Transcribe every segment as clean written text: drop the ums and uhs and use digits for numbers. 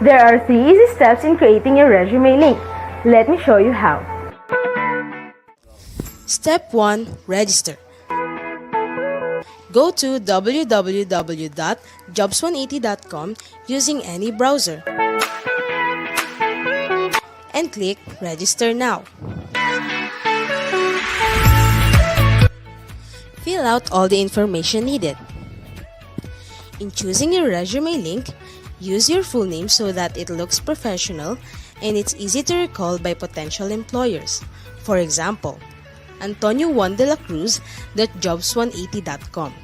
There are 3 easy steps in creating your resume link. Let me show you how. Step 1. Register. Go to www.jobs180.com using any browser and click Register Now. Fill out all the information needed. In choosing your resume link, use your full name so that it looks professional and it's easy to recall by potential employers. For example, Antonio Juan de la Cruz.jobs180.com.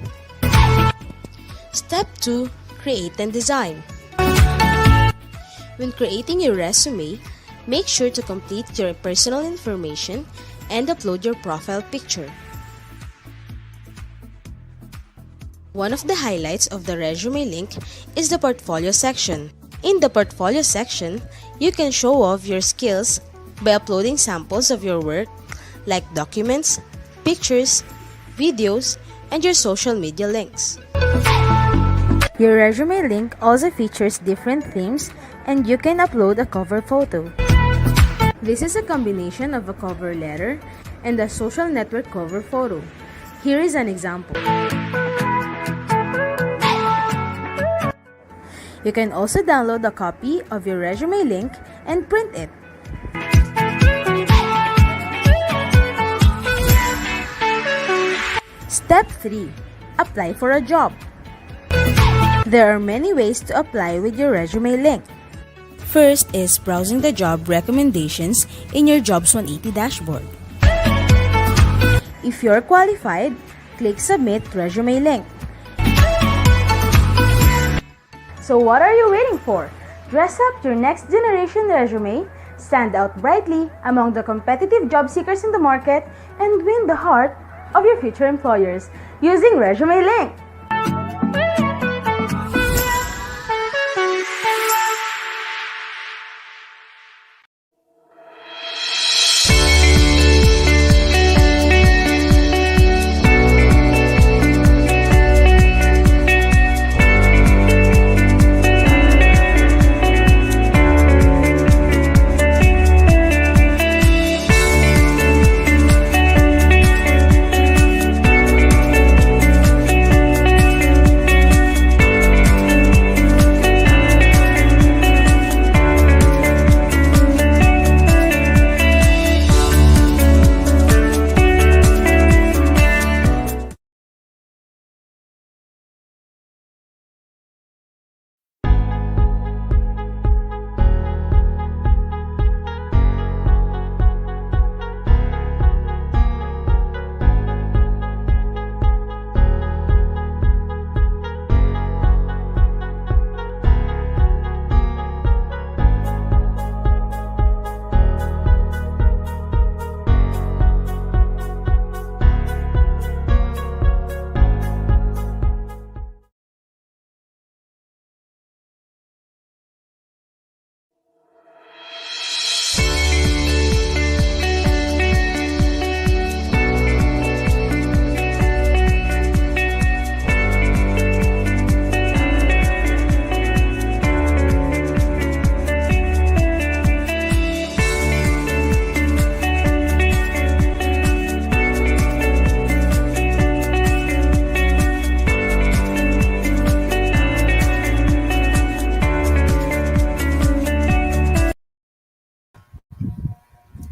Step 2. Create and design. When creating your resume, make sure to complete your personal information and upload your profile picture. One of the highlights of the resume link is the portfolio section. In the portfolio section, you can show off your skills by uploading samples of your work like documents, pictures, videos, and your social media links. Your resume link also features different themes and you can upload a cover photo. This is a combination of a cover letter and a social network cover photo. Here is an example. You can also download a copy of your resume link and print it. Step 3. Apply for a job. There are many ways to apply with your resume link. First is browsing the job recommendations in your Jobs 180 dashboard. If you're qualified, click Submit Resume Link. So what are you waiting for? Dress up your next generation resume, stand out brightly among the competitive job seekers in the market, and win the heart of your future employers using Resume Link.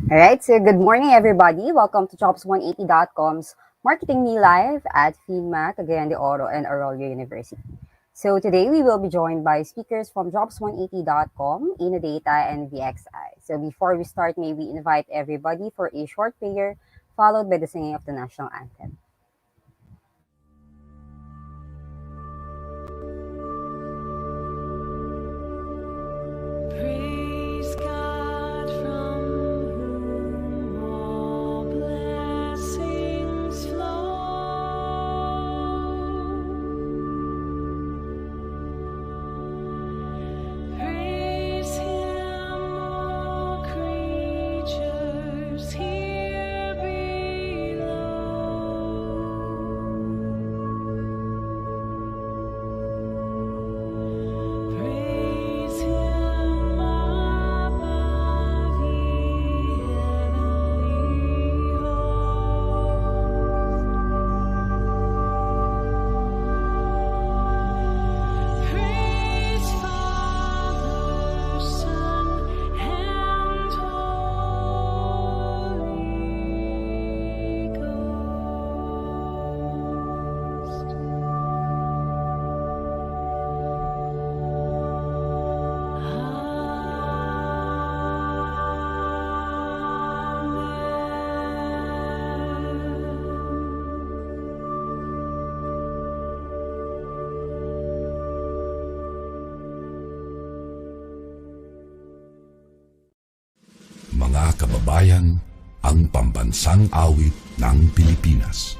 Alright, so good morning everybody. Welcome to Jobs180.com's Marketing Me Live at PHINMA, Cagayan and Araullo University. So today we will be joined by speakers from Jobs180.com, Innodata, and VXI. So before we start, may we invite everybody for a short prayer followed by the singing of the national anthem. Here below. kababayan, ang pambansang awit ng Pilipinas.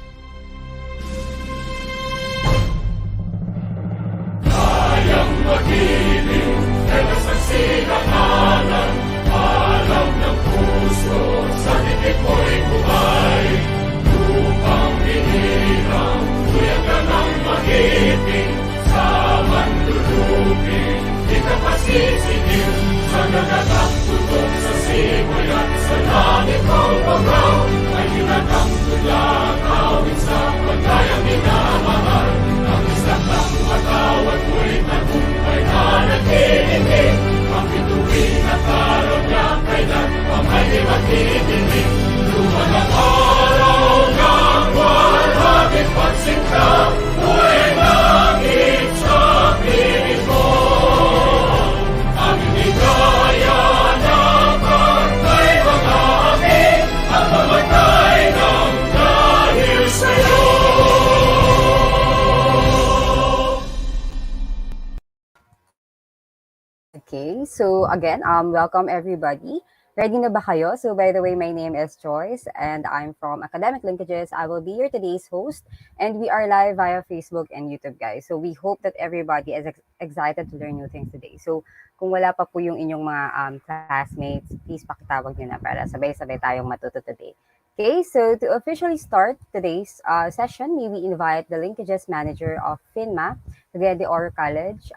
Kayang magiliw, elas ang sinakalan, alam ng puso, sa titik mo'y buhay. Lupang binirang, tuyag ka ng magiting, sa manlulupin, di ka pasisingil, sa nagagang tutok sa simoy at sa langit mo pagaw, ay hinatang tulang awit sa pagkayang minamahal. Ang isang ng matawad mo'y tagumpay na nagtitingin, ang bituin at araw niya kailan pamay magtitingin. Luman ang araw ng walhagit pagsinta, buhay langit sa piling mo. Ang inigaya na pagkay mga aking, ang mamatay ng dahil sa'yo. Okay, so again, welcome everybody. Ready na ba kayo? So by the way, my name is Joyce and I'm from Academic Linkages. I will be your today's host and we are live via Facebook and YouTube, guys. So we hope that everybody is excited to learn new things today. So kung wala pa po yung inyong mga classmates, please pakitawag nyo na para sabay-sabay tayong matuto today. Okay, so to officially start today's session, may we invite the Linkages Manager of PHINMA, Cagayan de Oro College,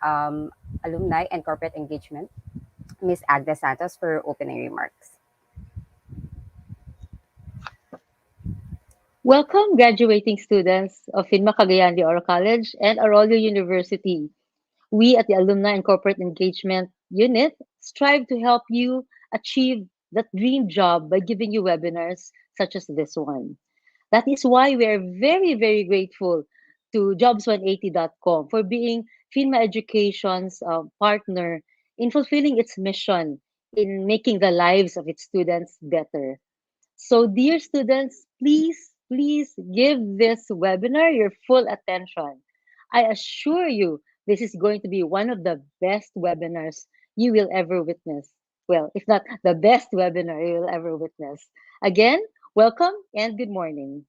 Alumni and Corporate Engagement, Ms. Agnes Santos, for opening remarks. Welcome, graduating students of PHINMA Cagayan de Oro College and Araullo University. We at the Alumni and Corporate Engagement Unit strive to help you achieve that dream job by giving you webinars such as this one. That is why we are very, very grateful to jobs180.com for being PHINMA Education's partner in fulfilling its mission in making the lives of its students better. So, dear students, please give this webinar your full attention. I assure you, this is going to be one of the best webinars you will ever witness. Well, if not the best webinar you will ever witness. Again, welcome and good morning.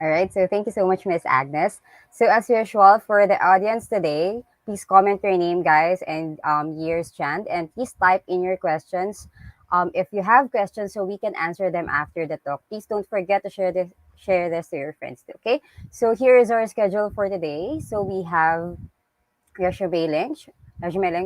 All right, so thank you so much, Ms. Agnes. So as usual, for the audience today, please comment your name, guys, and years chant, and please type in your questions. If you have questions, so we can answer them after the talk. Please don't forget to share this to your friends too, okay? So here is our schedule for today. So we have ResumeLink,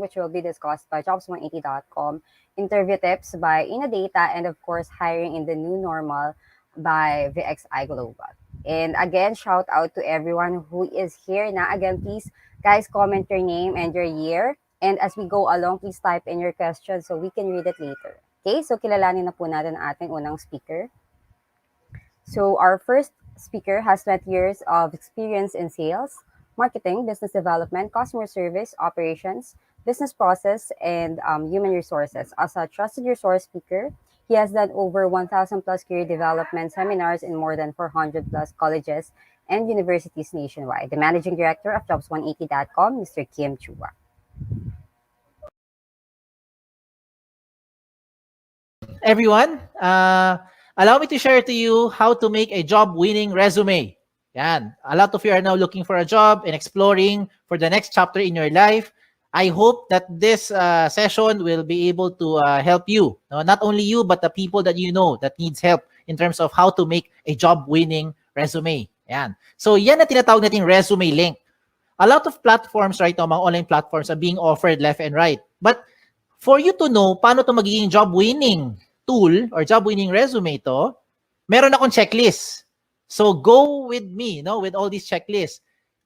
which will be discussed by jobs180.com, interview tips by Innodata, and of course, hiring in the new normal by VXI Global. And again, shout out to everyone who is here. Now, again, please, guys, comment your name and your year. And as we go along, please type in your questions so we can read it later. Okay, so kilalanin na po natin ang ating unang speaker. So our first speaker has 20 years of experience in sales, marketing, business development, customer service, operations, business process, and human resources. As a trusted resource speaker, he has done over 1,000 plus career development seminars in more than 400 plus colleges and universities nationwide. The managing director of jobs180.com, Mr. Kim Chua. Everyone, allow me to share to you how to make a job-winning resume. Yan. A lot of you are now looking for a job and exploring for the next chapter in your life. I hope that this session will be able to help you. No? Not only you, but the people that you know that needs help in terms of how to make a job-winning resume. Yan. So yan na tinatawag natin ResumeLink. A lot of platforms right now, mga online platforms are being offered left and right. But for you to know paano to magiging job-winning tool or job-winning resume to, meron akong checklist. So go with me, no, with all these checklists.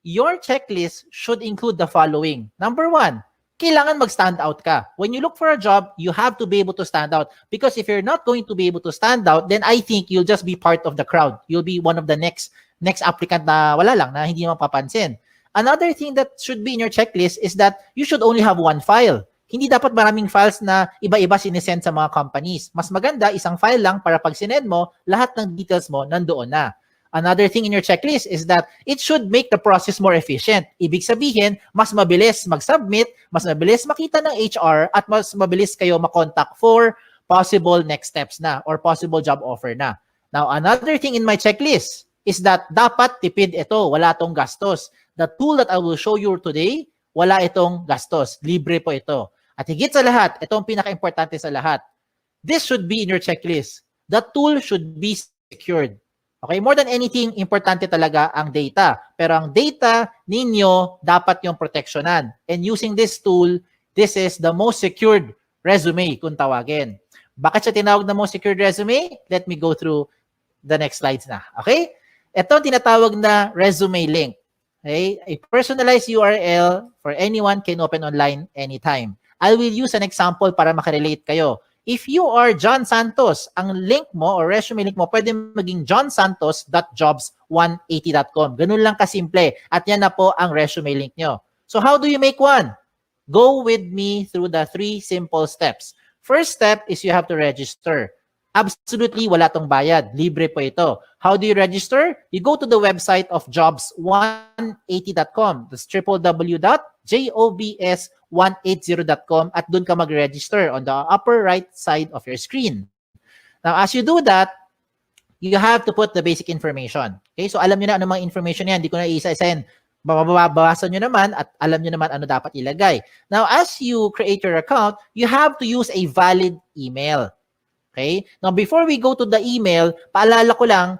Your checklist should include the following. Number one, kailangan mag-stand out ka. When you look for a job, you have to be able to stand out. Because if you're not going to be able to stand out, then I think you'll just be part of the crowd. You'll be one of the next applicant na wala lang, na hindi mapapansin. Another thing that should be in your checklist is that you should only have one file. Hindi dapat maraming files na iba-iba sinesend sa mga companies. Mas maganda, isang file lang para pag sinend mo, lahat ng details mo nandoon na. Another thing in your checklist is that it should make the process more efficient. Ibig sabihin, mas mabilis mag-submit, mas mabilis makita ng HR, at mas mabilis kayo makontak for possible next steps na or possible job offer na. Now, another thing in my checklist is that dapat tipid ito, wala itong gastos. The tool that I will show you today, wala itong gastos. Libre po ito. At higit sa lahat, ito ang pinaka-importante sa lahat. This should be in your checklist. The tool should be secured. Okay, more than anything, importante talaga ang data. Pero ang data ninyo, dapat yung protectionan. And using this tool, this is the most secured resume kung tawagin. Bakit siya tinawag na most secured resume? Let me go through the next slides na. Okay? Ito ang tinatawag na resume link. Okay? A personalized URL for anyone can open online anytime. I will use an example para makarelate kayo. If you are John Santos, ang link mo or resume link mo pwede maging johnsantos.jobs180.com. Ganun lang kasimple. At yan na po ang resume link nyo. So how do you make one? Go with me through the 3 simple steps. First step is you have to register. Absolutely wala tong bayad. Libre po ito. How do you register? You go to the website of jobs180.com. That's www.jobs180.com at doon ka mag-register on the upper right side of your screen. Now, as you do that, you have to put the basic information. Okay? So, alam nyo na ano mga information yan. Hindi ko na isa-isahin. Babawasan nyo naman at alam nyo naman ano dapat ilagay. Now, as you create your account, you have to use a valid email. Okay? Now, before we go to the email, paalala ko lang,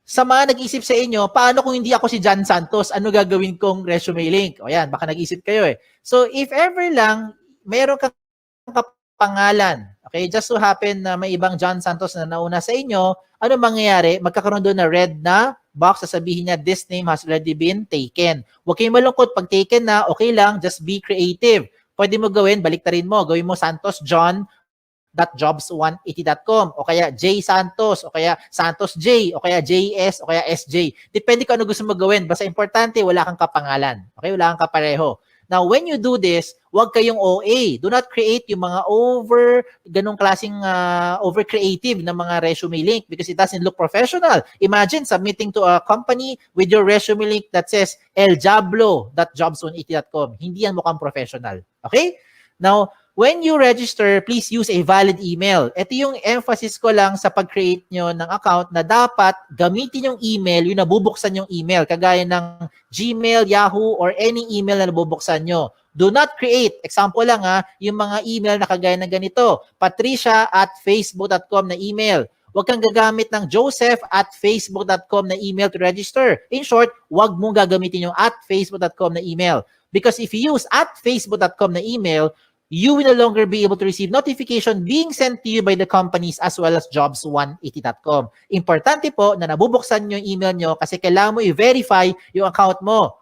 sa mga nag-isip sa inyo, paano kung hindi ako si John Santos, ano gagawin kong resume link? O yan, baka nag-isip kayo eh. So, if ever lang, meron kang kapangalan, okay, just so happen na may ibang John Santos na nauna sa inyo, ano mangyayari? Magkakaroon doon na red na box, sasabihin niya, this name has already been taken. Huwag kayong malungkot. Pag taken na, okay lang, just be creative. Pwede mo gawin, baliktarin mo. Gawin mo Santos John jobs180.com o kaya J Santos o kaya Santos J o kaya JS o kaya SJ. Depende kung ano gusto mo gawin. Basta importante, wala kang kapangalan. Okay? Wala kang kapareho. Now, when you do this, huwag kayong OA. Do not create yung mga ganong klaseng over creative na mga resume link because it doesn't look professional. Imagine submitting to a company with your resume link that says eljablo.jobs180.com. Hindi yan mukhang professional. Okay? Now, when you register, please use a valid email. Ito yung emphasis ko lang sa pag-create nyo ng account na dapat gamitin yung email, yung nabubuksan yung email, kagaya ng Gmail, Yahoo, or any email na nabubuksan nyo. Do not create, example lang yung mga email na kagaya ng ganito, patricia@facebook.com na email. Huwag kang gagamit ng joseph@facebook.com na email to register. In short, huwag mong gagamitin yung @facebook.com na email. Because if you use @facebook.com na email, you will no longer be able to receive notification being sent to you by the companies as well as jobs180.com. Importante po na nabubuksan nyo yung email nyo kasi kailangan mo i-verify yung account mo.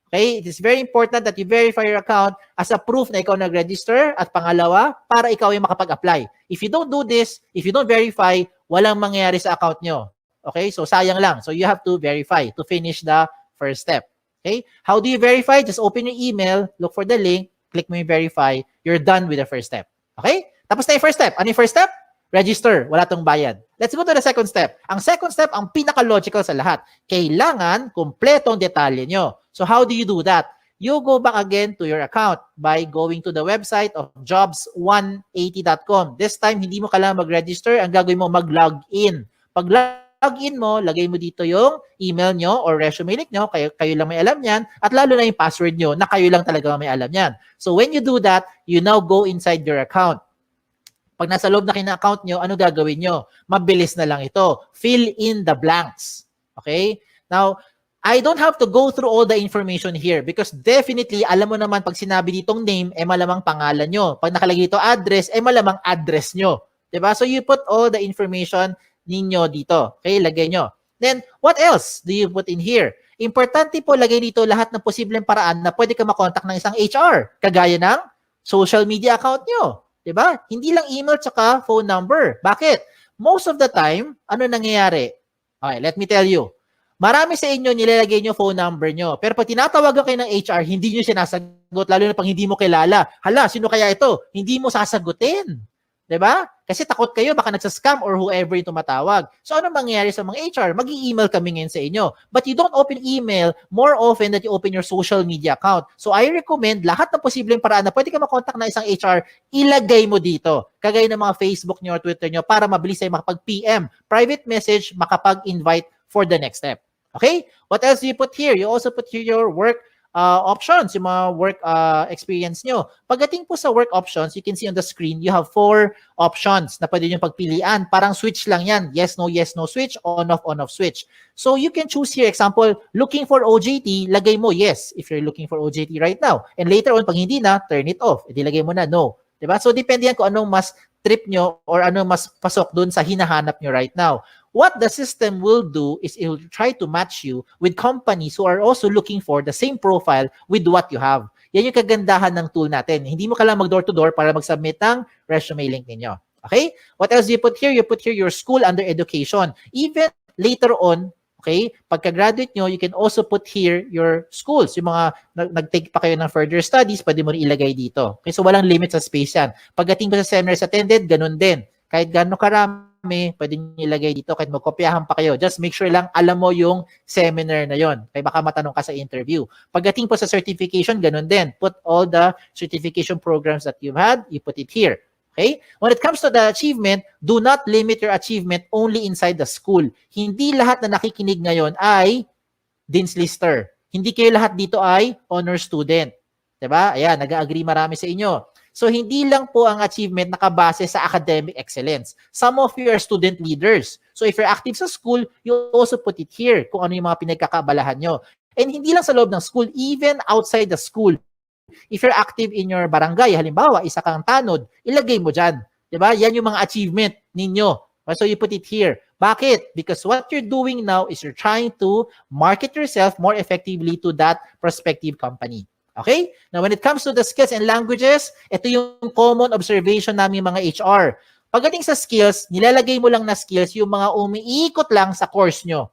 Okay? It is very important that you verify your account as a proof na ikaw nag-register at pangalawa, para ikaw ay makapag-apply. If you don't do this, if you don't verify, walang mangyayari sa account nyo. Okay? So, sayang lang. So, you have to verify to finish the first step. Okay? How do you verify? Just open your email, look for the link, click mo yung verify, you're done with the first step. Okay? Tapos na yung first step. Ano yung first step? Register. Wala tong bayad. Let's go to the second step. Ang second step, ang pinaka-logical sa lahat. Kailangan kumpletong detalye nyo. So how do you do that? You go back again to your account by going to the website of jobs180.com. This time, hindi mo kailangan mag-register. Ang gagawin mo, mag-log in. Pag login mo, lagay mo dito yung email nyo or resume link nyo, kayo lang may alam yan, at lalo na yung password nyo na kayo lang talaga may alam yan. So when you do that, you now go inside your account. Pag nasa loob na kayo ng account nyo, ano gagawin nyo? Mabilis na lang ito. Fill in the blanks. Okay? Now, I don't have to go through all the information here because definitely, alam mo naman pag sinabi ditong name, malamang pangalan nyo. Pag nakalagay dito address, malamang address nyo. Diba? So you put all the information ninyo dito. Okay, lagay nyo. Then, what else do you put in here? Importante po, lagay dito lahat ng posibleng paraan na pwede ka makontak ng isang HR. Kagaya ng social media account nyo. Diba? Hindi lang email tsaka phone number. Bakit? Most of the time, ano nangyayari? Okay, let me tell you. Marami sa inyo nilalagay nyo phone number nyo. Pero pag tinatawagan kayo ng HR, hindi nyo sinasagot, lalo na pag hindi mo kilala. Hala, sino kaya ito? Hindi mo sasagutin. Diba? Kasi takot kayo, baka nagsascam or whoever yung tumatawag. So ano mangyayari sa mga HR? Mag-i-email kami ngayon sa inyo. But you don't open email more often that you open your social media account. So I recommend lahat ng posibleng paraan na pwede ka makontak na isang HR, ilagay mo dito. Kagaya ng mga Facebook nyo or Twitter nyo para mabilis tayo makapag-PM. Private message, makapag-invite for the next step. Okay? What else do you put here? You also put here your work options, yung mga work experience nyo. Pagdating po sa work options, you can see on the screen, you have 4 options na pwede nyo pagpilian. Parang switch lang yan. Yes, no switch, on, off switch. So you can choose here, example, looking for OJT, lagay mo yes if you're looking for OJT right now. And later on, pag hindi na, turn it off. Edi lagay mo na no. Diba? So depende yan kung anong mas trip nyo or anong mas pasok dun sa hinahanap nyo right now. What the system will do is it will try to match you with companies who are also looking for the same profile with what you have. Yan yung kagandahan ng tool natin. Hindi mo kailangan mag door-to-door para mag-submit ng resume link ninyo. Okay? What else do you put here? You put here your school under education. Even later on, okay, pagka-graduate nyo, you can also put here your schools. Yung mga nag-take pa kayo ng further studies, pwede mo rin ilagay dito. Okay, so walang limit sa space yan. Pagdating pa sa seminars attended, ganun din. Kahit gano'n karami, pwede nyo ilagay dito kahit magkopyahan pa kayo. Just make sure lang alam mo yung seminar na yon. Kaya baka matanong ka sa interview. Pagdating po sa certification, ganun din. Put all the certification programs that you've had, you put it here. Okay? When it comes to the achievement, do not limit your achievement only inside the school. Hindi lahat na nakikinig ngayon ay Dean's Lister. Hindi kayo lahat dito ay honor student. Diba? Ayan, nag-agree marami sa inyo. So, hindi lang po ang achievement nakabase sa academic excellence. Some of you are student leaders. So, if you're active sa school, you also put it here kung ano yung mga pinagkakaabalahan nyo. And hindi lang sa loob ng school, even outside the school. If you're active in your barangay, halimbawa, isa kang tanod, ilagay mo dyan. Diba? Yan yung mga achievement ninyo. So, you put it here. Bakit? Because what you're doing now is you're trying to market yourself more effectively to that prospective company. Okay? Now, when it comes to the skills and languages, ito yung common observation namin mga HR. Pagdating sa skills, nilalagay mo lang na skills yung mga umiikot lang sa course nyo.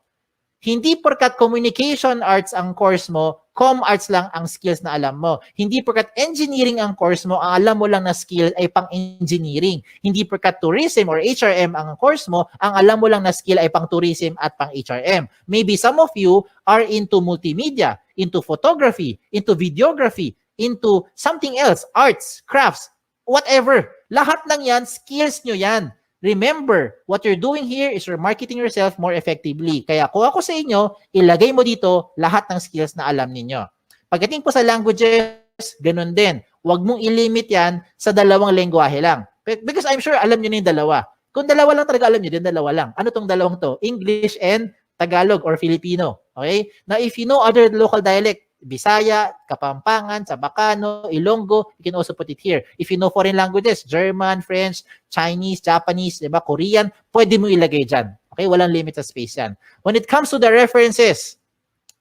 Hindi porkat communication arts ang course mo, arts lang ang skills na alam mo. Hindi porkat engineering ang course mo, ang alam mo lang na skill ay pang-engineering. Hindi porkat tourism or HRM ang course mo, ang alam mo lang na skill ay pang-tourism at pang-HRM. Maybe some of you are into multimedia, into photography, into videography, into something else, arts, crafts, whatever. Lahat ng yan, skills nyo yan. Remember, what you're doing here is you're marketing yourself more effectively. Kaya kung ako sa inyo, ilagay mo dito lahat ng skills na alam ninyo. Pagdating po sa languages, ganun din. Huwag mong ilimit yan sa 2 lengguwahe lang. Because I'm sure alam nyo na yung 2. Kung 2 lang talaga alam nyo din, 2 lang. Ano tong 2 to? English and Tagalog or Filipino. Okay? Now, if you know other local dialect, Bisaya, Kapampangan, Sabacano, Ilonggo, you can also put it here. If you know foreign languages, German, French, Chinese, Japanese, diba, Korean, pwede mo ilagay dyan. Okay? Walang limit sa space yan. When it comes to the references,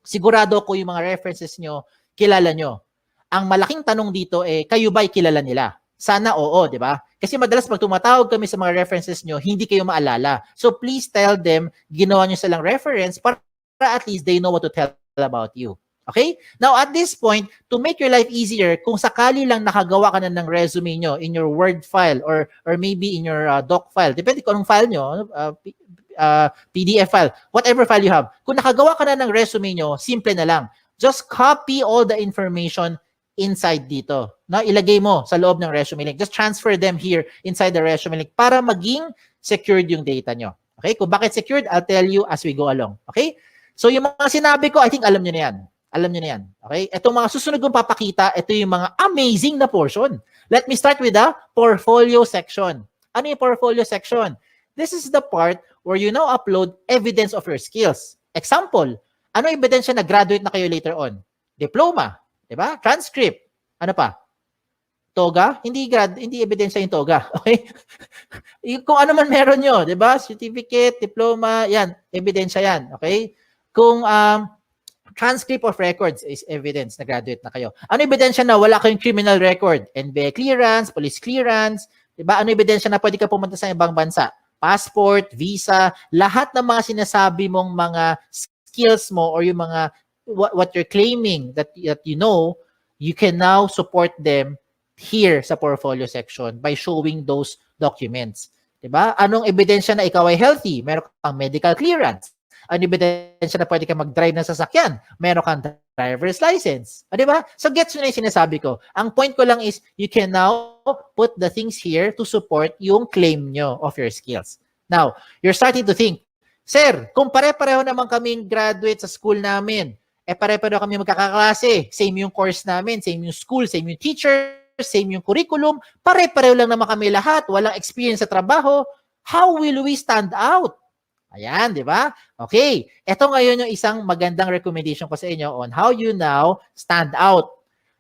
sigurado ko yung mga references nyo, kilala nyo. Ang malaking tanong dito kayo ba'y kilala nila? Sana oo, di ba? Kasi madalas pag tumatawag kami sa mga references nyo, hindi kayo maalala. So please tell them, ginawa nyo silang reference para at least they know what to tell about you. Okay? Now, at this point, to make your life easier, kung sakali lang nakagawa ka na ng resume nyo in your Word file or maybe in your doc file, depende kung anong file nyo, PDF file, whatever file you have. Kung nakagawa ka na ng resume nyo, simple na lang. Just copy all the information inside dito. Na ilagay mo sa loob ng resume link. Just transfer them here inside the resume link para maging secured yung data nyo. Okay? Kung bakit secured, I'll tell you as we go along. Okay? So, yung mga sinabi ko, I think alam nyo na yan. Alam niyo na yan. Okay? Itong mga susunod kong papakita, ito yung mga amazing na portion. Let me start with the portfolio section. Ano yung portfolio section? This is the part where you now upload evidence of your skills. Example, ano ebidensya na graduate na kayo later on? Diploma, di ba? Transcript. Ano pa? Toga? Hindi ebidensya yung toga. Okay? Kung ano man meron nyo, di ba? Certificate, diploma, yan. Ebidensya yan. Okay? Kung transcript of records is evidence na graduate na kayo. Ano ebidensya na wala kayong criminal record? NBI clearance, police clearance, diba? Ano ebidensya na pwede ka pumunta sa ibang bansa? Passport, visa, lahat ng mga sinasabi mong mga skills mo or yung mga what you're claiming that you know, you can now support them here sa portfolio section by showing those documents. Diba? Anong ebidensya na ikaw ay healthy? Meron kang medical clearance. Anong ebidensya na pwede ka mag-drive ng sasakyan? Meron kang driver's license. Diba? So gets nyo na yung sinasabi ko. Ang point ko lang is, you can now put the things here to support yung claim nyo of your skills. Now, you're starting to think, Sir, kung pare-pareho naman kaming graduate sa school namin, pare-pareho kami magkakaklase, same yung course namin, same yung school, same yung teacher, same yung curriculum, pare-pareho lang naman kami lahat, walang experience sa trabaho, how will we stand out? Ayan, di ba? Okay, ito ngayon yung isang magandang recommendation ko sa inyo on how you now stand out.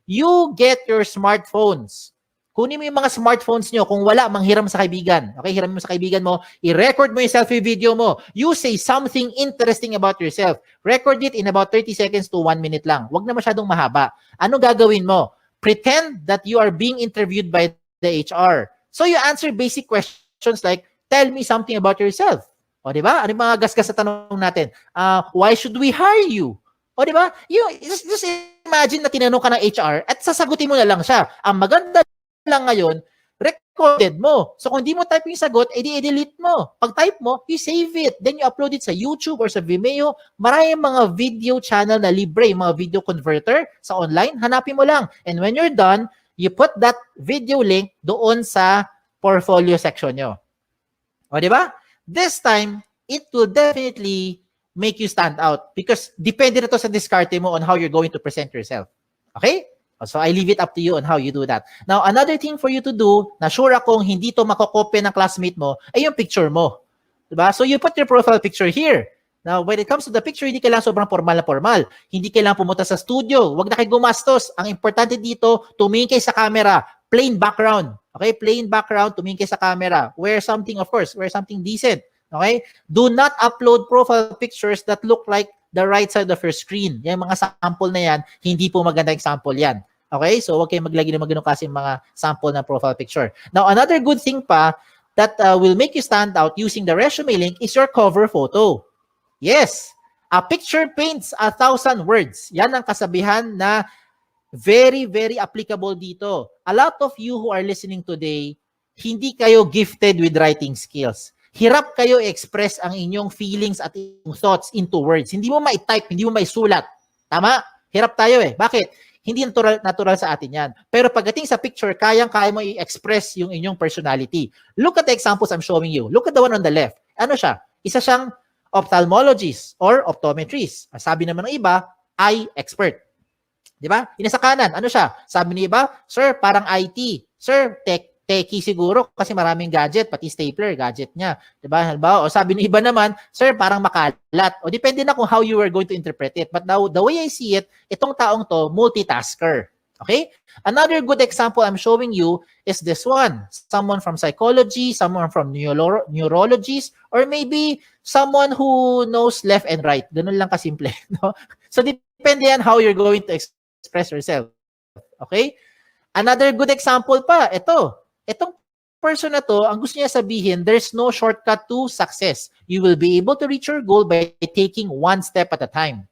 You get your smartphones. Kunin mo yung mga smartphones nyo. Kung wala, manghiram sa kaibigan. Okay, hiram mo sa kaibigan mo. I-record mo yung selfie video mo. You say something interesting about yourself. Record it in about 30 seconds to 1 minute lang. Huwag na masyadong mahaba. Ano gagawin mo? Pretend that you are being interviewed by the HR. So you answer basic questions like, tell me something about yourself. O, di ba? Ano yung mga gasgas sa tanong natin? Why should we hire you? O, di ba? Just imagine na tinanong ka ng HR at sasagutin mo na lang siya. Ang maganda lang ngayon, recorded mo. So kung di mo type yung sagot, i-delete mo. Pag type mo, you save it. Then you upload it sa YouTube or sa Vimeo. Maraming mga video channel na libre, mga video converter sa online. Hanapin mo lang. And when you're done, you put that video link doon sa portfolio section nyo. O, di ba? This time, it will definitely make you stand out because depende na to sa diskarte mo on how you're going to present yourself. Okay? So I leave it up to you on how you do that. Now, another thing for you to do, na sure akong hindi to makokopya ng classmate mo, ay yung picture mo. Diba? So you put your profile picture here. Now, when it comes to the picture, hindi kailangan sobrang formal na formal. Hindi kailangan pumunta sa studio. Huwag na kayo gumastos. Ang importante dito, tumingin kayo sa camera. Plain background. Okay? Plain background, tumingin kayo sa camera. Wear something, of course, wear something decent. Okay? Do not upload profile pictures that look like the right side of your screen. Yung mga sample na yan, hindi po maganda example yan. Okay? So, huwag kayong maglagay ng mga ganun kasi mga sample na profile picture. Now, another good thing pa that will make you stand out using the resume link is your cover photo. Yes! A picture paints 1,000 words. Yan ang kasabihan na very, very applicable dito. A lot of you who are listening today, hindi kayo gifted with writing skills. Hirap kayo express ang inyong feelings at inyong thoughts into words. Hindi mo ma-type, hindi mo ma-isulat. Tama? Hirap tayo eh. Bakit? Hindi natural sa atin yan. Pero pagdating sa picture, kaya mo i-express yung inyong personality. Look at the examples I'm showing you. Look at the one on the left. Ano siya? Isa siyang ophthalmologist or optometrist. Sabi naman ng iba, eye expert. Di ba? Yung sa kanan, ano siya? Sabi ng iba, sir, parang IT. Sir, techie siguro kasi maraming gadget, pati stapler, gadget niya. Diba? Halimbawa, o sabi ng iba naman, sir, parang makalat. O depende na kung how you are going to interpret it. But now, the way I see it, itong taong to, multitasker. Okay? Another good example I'm showing you is this one. Someone from psychology, someone from neurologist, or maybe someone who knows left and right. Ganun lang kasimple. No? So, depende yan how you're going to express yourself. Okay? Another good example pa, itong person na to, ang gusto niya sabihin, there's no shortcut to success. You will be able to reach your goal by taking one step at a time.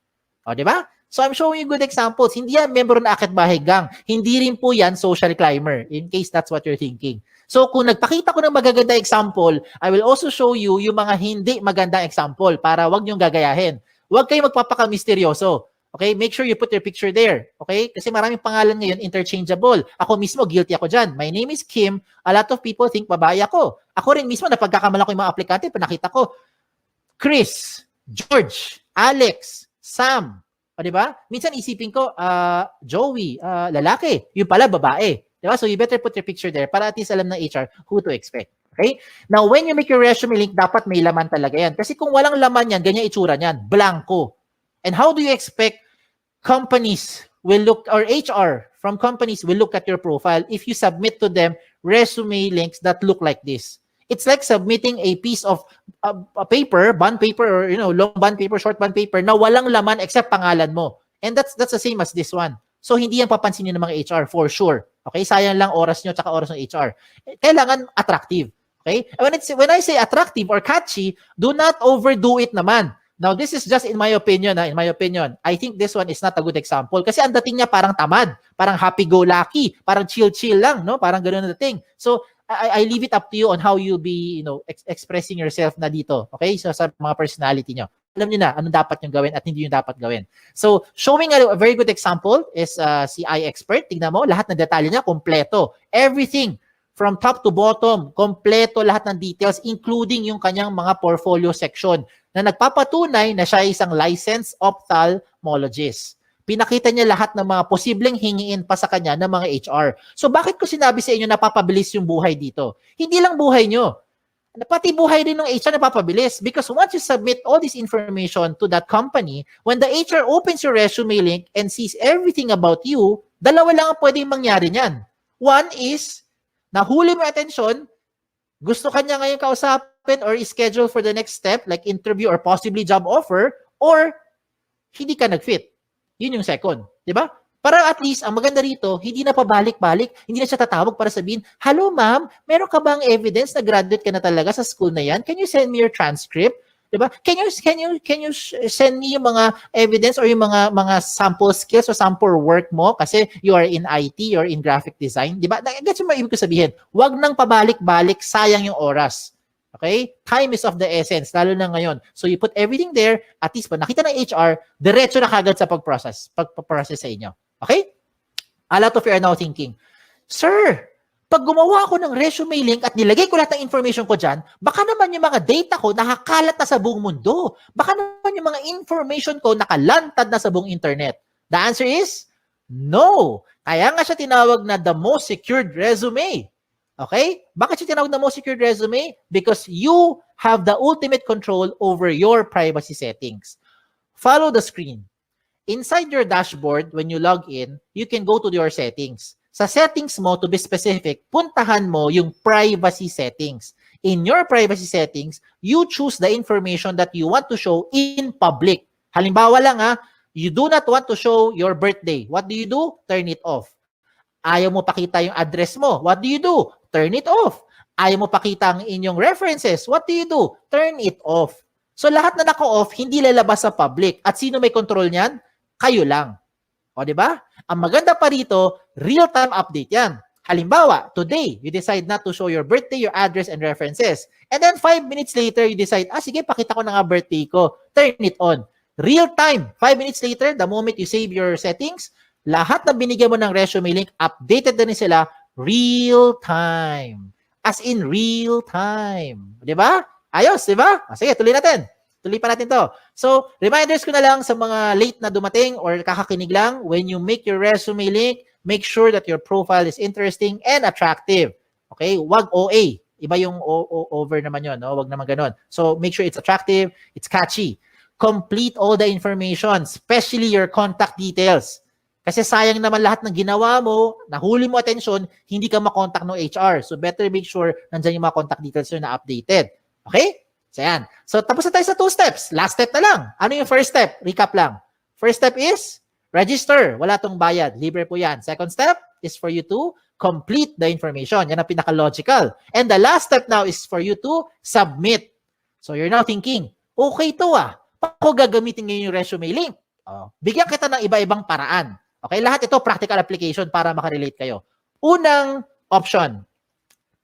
O, di ba? So, I'm showing you good examples. Hindi yan member na Akit Bahay Gang. Hindi rin po yan social climber, in case that's what you're thinking. So, kung nagpakita ko ng magaganda example, I will also show you yung mga hindi magandang example para wag niyong gagayahin. Huwag kayong magpapaka-misteryoso. Okay? Make sure you put your picture there. Okay? Kasi maraming pangalan ngayon interchangeable. Ako mismo, guilty ako dyan. My name is Kim. A lot of people think babae ako. Ako rin mismo, napagkakamala ko yung mga aplikante, pinakita ko, Chris, George, Alex, Sam. O, diba? Minsan isipin ko, Joey, lalaki. Yung pala, babae. Diba? So you better put your picture there para at least alam ng HR who to expect. Okay? Now, when you make your resume link, dapat may laman talaga yan. Kasi kung walang laman yan, ganyan itsura niyan. Blanco. And how do you expect companies will look, or HR from companies will look at your profile if you submit to them resume links that look like this? It's like submitting a piece of a paper, bond paper, or long bond paper, short bond paper na walang laman except pangalan mo. And that's the same as this one. So hindi yan papansinin ng mga HR for sure. Okay? Sayang lang oras nyo tsaka oras ng HR. Kailangan attractive. Okay? When I say attractive or catchy, do not overdo it naman. Now, this is just in my opinion. In my opinion, I think this one is not a good example. Kasi ang dating niya parang tamad, parang happy-go-lucky, parang chill-chill lang, no? Parang gano'n na dating. So, I leave it up to you on how you be, expressing yourself na dito. Okay? So sa mga personality nyo. Alam niyo na ano dapat yung gawin at hindi yung dapat gawin. So, showing a very good example is si iExpert. Tingnan mo, lahat ng detalye niya, kompleto. Everything from top to bottom, kompleto lahat ng details, including yung kanyang mga portfolio section na nagpapatunay na siya ay isang licensed ophthalmologist. Pinakita niya lahat ng mga posibleng hingiin pa sa kanya ng mga HR. So, bakit ko sinabi sa inyo na papabilis yung buhay dito? Hindi lang buhay nyo. Pati buhay rin ng HR napapabilis because once you submit all this information to that company, when the HR opens your resume link and sees everything about you, dalawa lang ang pwedeng mangyari niyan. One is, nahuli mo attention, gusto kanya ngayon kausapin or schedule for the next step like interview or possibly job offer, or hindi ka nag-fit. Yun yung second. Di ba? Para at least, ang maganda rito, hindi na pabalik-balik, hindi na siya tatawag para sabihin, hello ma'am, meron ka bang evidence na graduate ka na talaga sa school na yan? Can you send me your transcript? Diba? Can you send me yung mga evidence or yung mga sample skills or sample work mo kasi you are in IT or in graphic design? Diba? Gets mo ibig ko sabihin? Huwag nang pabalik-balik, sayang yung oras. Okay? Time is of the essence, lalo na ngayon. So you put everything there, at least pa nakita ng HR, diretso na kagad sa pag-process sa inyo. Okay? A lot of you are now thinking, Sir, pag gumawa ako ng resume link at nilagay ko lahat ng information ko dyan, baka naman yung mga data ko nakakalat na sa buong mundo. Baka naman yung mga information ko nakalantad na sa buong internet. The answer is, no. Kaya nga siya tinawag na the most secured resume. Okay? Bakit siya tinawag na most secured resume? Because you have the ultimate control over your privacy settings. Follow the screen. Inside your dashboard, when you log in, you can go to your settings. Sa settings mo, to be specific, puntahan mo yung privacy settings. In your privacy settings, you choose the information that you want to show in public. Halimbawa lang you do not want to show your birthday. What do you do? Turn it off. Ayaw mo pakita yung address mo. What do you do? Turn it off. Ayaw mo pakita ang inyong references. What do you do? Turn it off. So lahat na naka-off, hindi lalabas sa public. At sino may control niyan? Kayo lang. O, di ba? Ang maganda pa rito, real-time update yan. Halimbawa, today, you decide not to show your birthday, your address, and references. And then 5 minutes later, you decide, sige, pakita ko na nga birthday ko. Turn it on. Real-time. 5 minutes later, the moment you save your settings, lahat na binigyan mo ng resume link, updated na rin sila, real-time. As in real-time. Di ba? Ayos, di ba? Sige, tuloy natin. Tuloy pa natin to. So, reminders ko na lang sa mga late na dumating or kakakinig lang, when you make your resume link, make sure that your profile is interesting and attractive. Okay? Wag OA. Iba yung over naman yun. No? Wag naman ganun. So, make sure it's attractive, it's catchy. Complete all the information, especially your contact details. Kasi sayang naman lahat ng ginawa mo, nahuli mo attention, hindi ka makontak ng HR. So, better make sure nandyan yung mga contact details yun na updated. Okay? So, yan. So, tapos na tayo sa 2 steps. Last step na lang. Ano yung first step? Recap lang. First step is register. Wala tong bayad. Libre po yan. Second step is for you to complete the information. Yan ang pinaka-logical. And the last step now is for you to submit. So, you're now thinking, okay to Paano gagamitin ngayon yung resume link? Bigyan kita ng iba-ibang paraan. Okay? Lahat ito practical application para makarelate kayo. Unang option,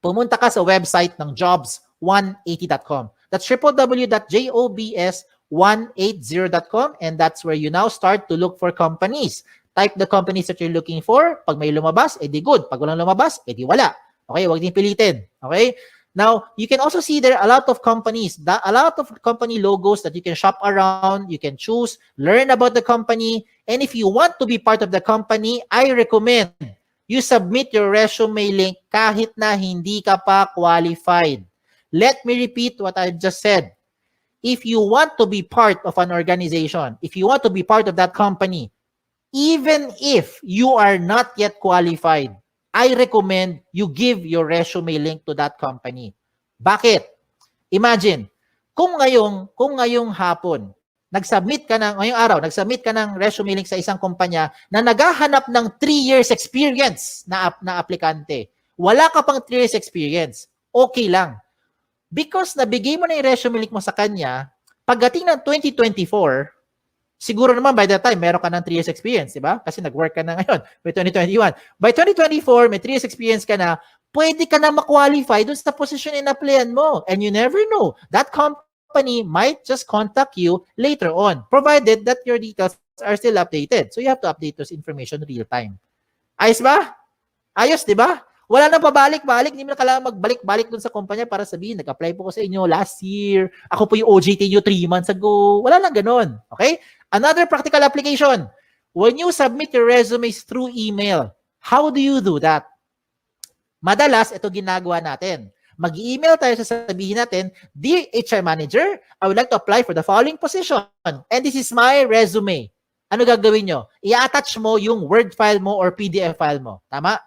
pumunta ka sa website ng jobs180.com. That's www.jobs180.com, and that's where you now start to look for companies. Type the companies that you're looking for. Pag may lumabas, edi good. Pag walang lumabas, edi wala. Okay, huwag din pilitin. Okay? Now, you can also see there a lot of companies, a lot of company logos that you can shop around, you can choose, learn about the company, and if you want to be part of the company, I recommend you submit your resume link kahit na hindi ka pa qualified. Let me repeat what I've just said. If you want to be part of an organization, if you want to be part of that company, even if you are not yet qualified, I recommend you give your resume link to that company. Bakit? Imagine, kung ngayong hapon, ngayong araw, nag-submit ka ng resume link sa isang kumpanya na naghahanap ng 3 years experience na aplikante. Wala ka pang 3 years experience. Okay lang. Because nabigay mo na yung resume link mo sa kanya, pagdating ng 2024, siguro naman by that time, meron ka ng 3 years experience, di ba? Kasi nag-work ka na ngayon by 2021. By 2024, may 3 years experience ka na, pwede ka na ma-qualify dun sa position in-applyan mo. And you never know. That company might just contact you later on, provided that your details are still updated. So you have to update those information real time. Ayos ba? Ayos, di ba? Wala nang pabalik-balik, hindi mo na kailangan magbalik-balik dun sa kumpanya para sabihin, nag-apply po ko sa inyo last year, ako po yung OJT nyo 3 months ago. Wala nang ganun. Okay? Another practical application. When you submit your resumes through email, how do you do that? Madalas, ito ginagawa natin. Mag-email tayo, sasabihin natin, Dear HR Manager, I would like to apply for the following position. And this is my resume. Ano gagawin nyo? I-attach mo yung Word file mo or PDF file mo. Tama?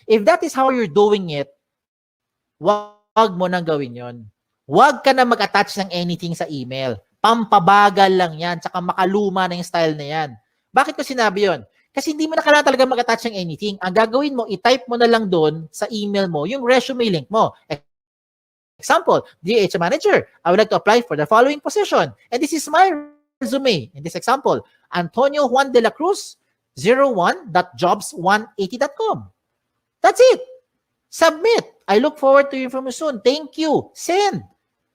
If that is how you're doing it, wag mo nang gawin yon. Wag ka na mag-attach ng anything sa email. Pampabagal lang yan, tsaka makaluma na yung style na yan. Bakit ko sinabi yon? Kasi hindi mo na kailangan talaga mag-attach ng anything. Ang gagawin mo, i-type mo na lang doon sa email mo yung resume link mo. Example, Dear HR Manager, I would like to apply for the following position. And this is my resume. In this example, Antonio Juan de la Cruz, 01.jobs180.com. That's it. Submit. I look forward to your information. Thank you. Send.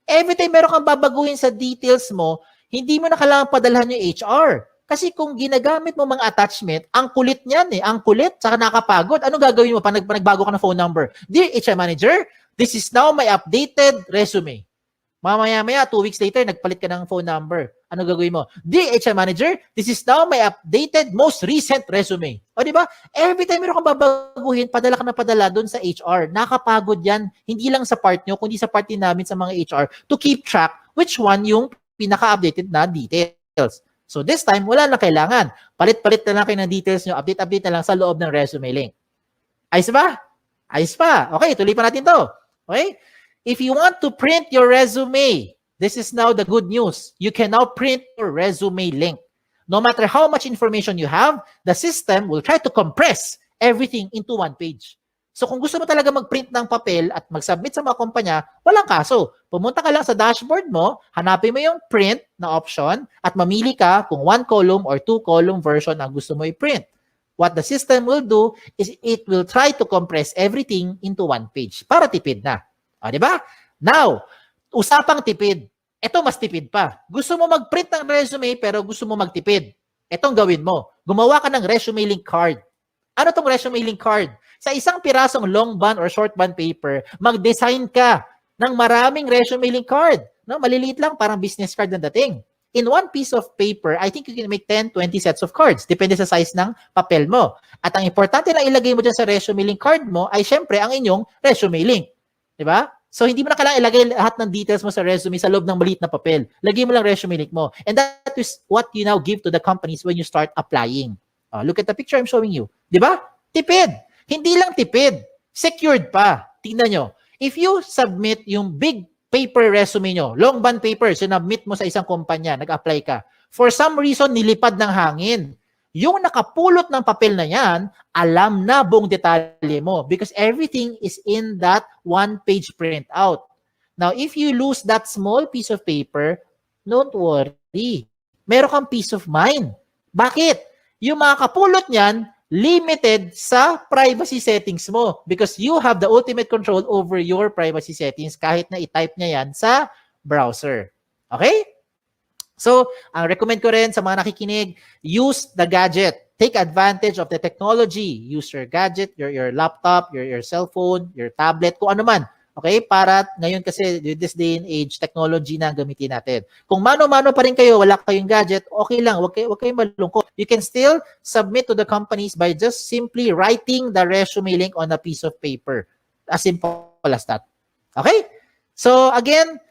Every time meron kang babaguhin sa details mo, hindi mo na kailangan padalhan yung HR. Kasi kung ginagamit mo mga attachment, ang kulit niyan eh. Ang kulit, saka nakapagod. Ano gagawin mo pag nagbago ka ng phone number? Dear HR Manager, this is now my updated resume. Mamaya-maya, 2 weeks later, nagpalit ka ng phone number. Ano gagawin mo? Dear HR Manager, this is now my updated, most recent resume. O di ba? Every time meron kang babaguhin, padala ka na padala doon sa HR. Nakapagod yan, hindi lang sa part nyo, kundi sa part din namin sa mga HR to keep track which one yung pinaka-updated na details. So this time, wala na kailangan. Palit-palit na lang kayo ng details nyo, update-update na lang sa loob ng resume link. Ayos ba? Ayos pa. Okay, tuloy pa natin to. Okay? If you want to print your resume, this is now the good news. You can now print your resume link. No matter how much information you have, the system will try to compress everything into one page. So kung gusto mo talaga mag-print ng papel at mag-submit sa mga kumpanya, walang kaso. Pumunta ka lang sa dashboard mo, hanapin mo yung print na option at mamili ka kung 1 column or 2 column version ang gusto mo i-print. What the system will do is it will try to compress everything into one page para tipid na. O, di ba? Now, usapang tipid. Ito mas tipid pa. Gusto mo mag-print ng resume pero gusto mo magtipid. Itong gawin mo. Gumawa ka ng resume link card. Ano tong resume link card? Sa isang pirasong long bond or short bond paper, mag-design ka ng maraming resume link card. No? Maliliit lang, parang business card na dating. In one piece of paper, I think you can make 10, 20 sets of cards. Depende sa size ng papel mo. At ang importante na ilagay mo dyan sa resume link card mo ay syempre ang inyong resume link. Diba? So, hindi mo na kailangan ilagay lahat ng details mo sa resume sa loob ng maliit na papel. Lagay mo lang resume link mo. And that is what you now give to the companies when you start applying. Look at the picture I'm showing you. Diba? Tipid. Hindi lang tipid. Secured pa. Tingnan nyo. If you submit yung big paper resume nyo, long bond paper, sinubmit mo sa isang kumpanya, nag-apply ka. For some reason, nilipad ng hangin. Yung nakapulot ng papel na yan, alam na buong detalye mo because everything is in that one-page printout. Now, if you lose that small piece of paper, don't worry. Meron kang peace of mind. Bakit? Yung mga kapulot niyan, limited sa privacy settings mo because you have the ultimate control over your privacy settings kahit na i-type niya yan sa browser. Okay? So, ang recommend ko rin sa mga nakikinig, use the gadget. Take advantage of the technology. Use your gadget, your laptop, your cell phone, your tablet, kung ano man. Okay? Para ngayon kasi, this day and age, technology na ang gamitin natin. Kung mano-mano pa rin kayo, wala kayong gadget, okay lang. Huwag kayong malungkot. You can still submit to the companies by just simply writing the resume link on a piece of paper. As simple as that. Okay? So, again,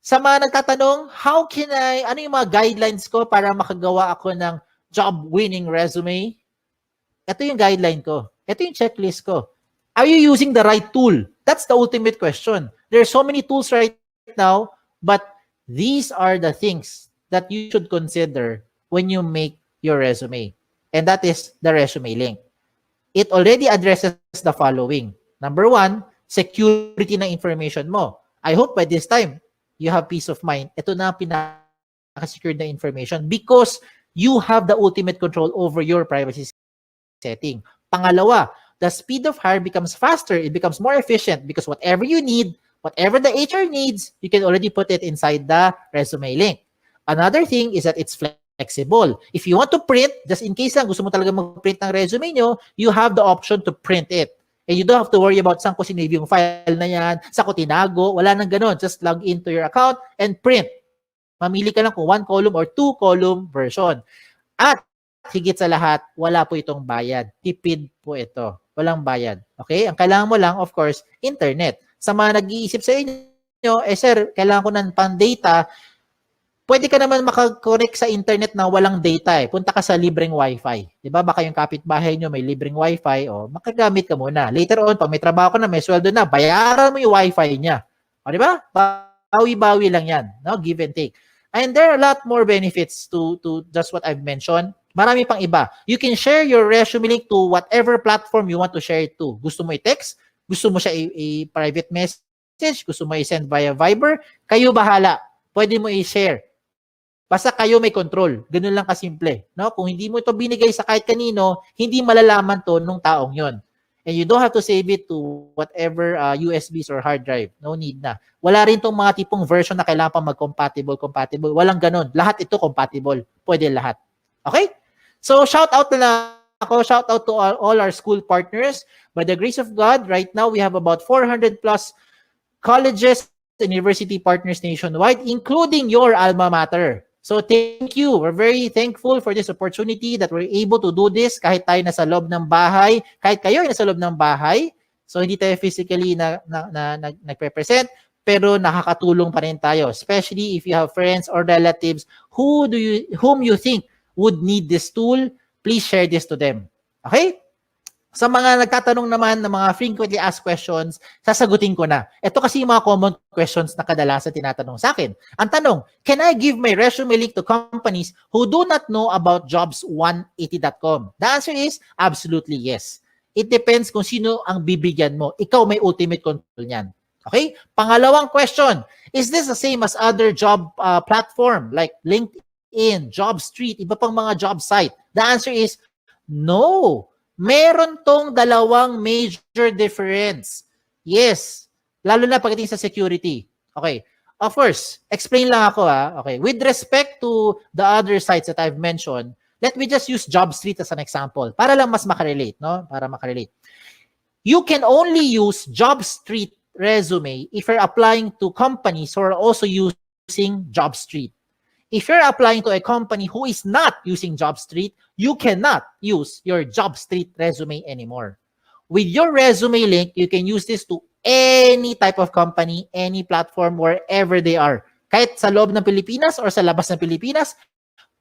sa mga nagtatanong, ano yung mga guidelines ko para makagawa ako ng job-winning resume? Ito yung guideline ko. Ito yung checklist ko. Are you using the right tool? That's the ultimate question. There are so many tools right now, but these are the things that you should consider when you make your resume. And that is the resume link. It already addresses the following. Number 1, security ng information mo. I hope by this time, you have peace of mind. Ito na pinaka-secured na information because you have the ultimate control over your privacy setting. Pangalawa, the speed of hire becomes faster. It becomes more efficient because whatever you need, whatever the HR needs, you can already put it inside the resume link. Another thing is that it's flexible. If you want to print, just in case lang gusto mo talaga mag-print ng resume nyo, you have the option to print it. And you don't have to worry about saan ko sinave yung file na yan, saan ko tinago, wala nang ganun. Just log into your account and print. Mamili ka lang kung 1 column or 2 column version. At higit sa lahat, wala po itong bayad. Tipid po ito. Walang bayad. Okay? Ang kailangan mo lang, of course, internet. Sa mga nag-iisip sa inyo, sir, kailangan ko ng pan-data. Pwede ka naman makakonect sa internet na walang data eh. Punta ka sa libreng wifi. Diba? Baka yung kapitbahay nyo may libreng wifi o makagamit ka muna. Later on, pag may trabaho ka na, may sweldo na, bayaran mo yung wifi niya. O diba? Bawi-bawi lang yan. No? Give and take. And there are a lot more benefits to just what I've mentioned. Marami pang iba. You can share your resume link to whatever platform you want to share it to. Gusto mo i-text? Gusto mo siya i-private message? Gusto mo i-send via Viber? Kayo bahala. Pwede mo i-share. Basta kayo may control. Ganun lang kasimple. No? Kung hindi mo ito binigay sa kahit kanino, hindi malalaman to nung taong yon. And you don't have to save it to whatever USBs or hard drive. No need na. Wala rin tong mga tipong version na kailangan pa mag-compatible. Walang ganun. Lahat ito compatible. Pwede lahat. Okay? So, shout out na lang ako. Shout out to all our school partners. By the grace of God, right now we have about 400 plus colleges and university partners nationwide, including your alma mater. So, thank you. We're very thankful for this opportunity that we're able to do this kahit tayo nasa loob ng bahay, kahit kayo ay nasa loob ng bahay. So, hindi tayo physically nagpe-present, pero nakakatulong pa rin tayo. Especially if you have friends or relatives whom you think would need this tool, please share this to them. Okay? Sa mga nagtatanong naman ng mga frequently asked questions, sasagutin ko na. Ito kasi yung mga common questions na kadalasan tinatanong sa akin. Ang tanong, can I give my resume link to companies who do not know about jobs180.com? The answer is absolutely yes. It depends kung sino ang bibigyan mo. Ikaw may ultimate control niyan. Okay? Pangalawang question, is this the same as other job platform like LinkedIn, JobStreet, iba pang mga job site? The answer is no. Meron tong dalawang major difference. Yes. Lalo na pagdating sa security. Okay. Of course, explain lang ako Okay. With respect to the other sites that I've mentioned, let me just use JobStreet as an example para lang mas makarelate, no? Para makarelate. You can only use JobStreet resume if you're applying to companies who are also using JobStreet. If you're applying to a company who is not using JobStreet, you cannot use your JobStreet resume anymore. With your resume link, you can use this to any type of company, any platform, wherever they are. Kahit sa loob ng Pilipinas or sa labas ng Pilipinas,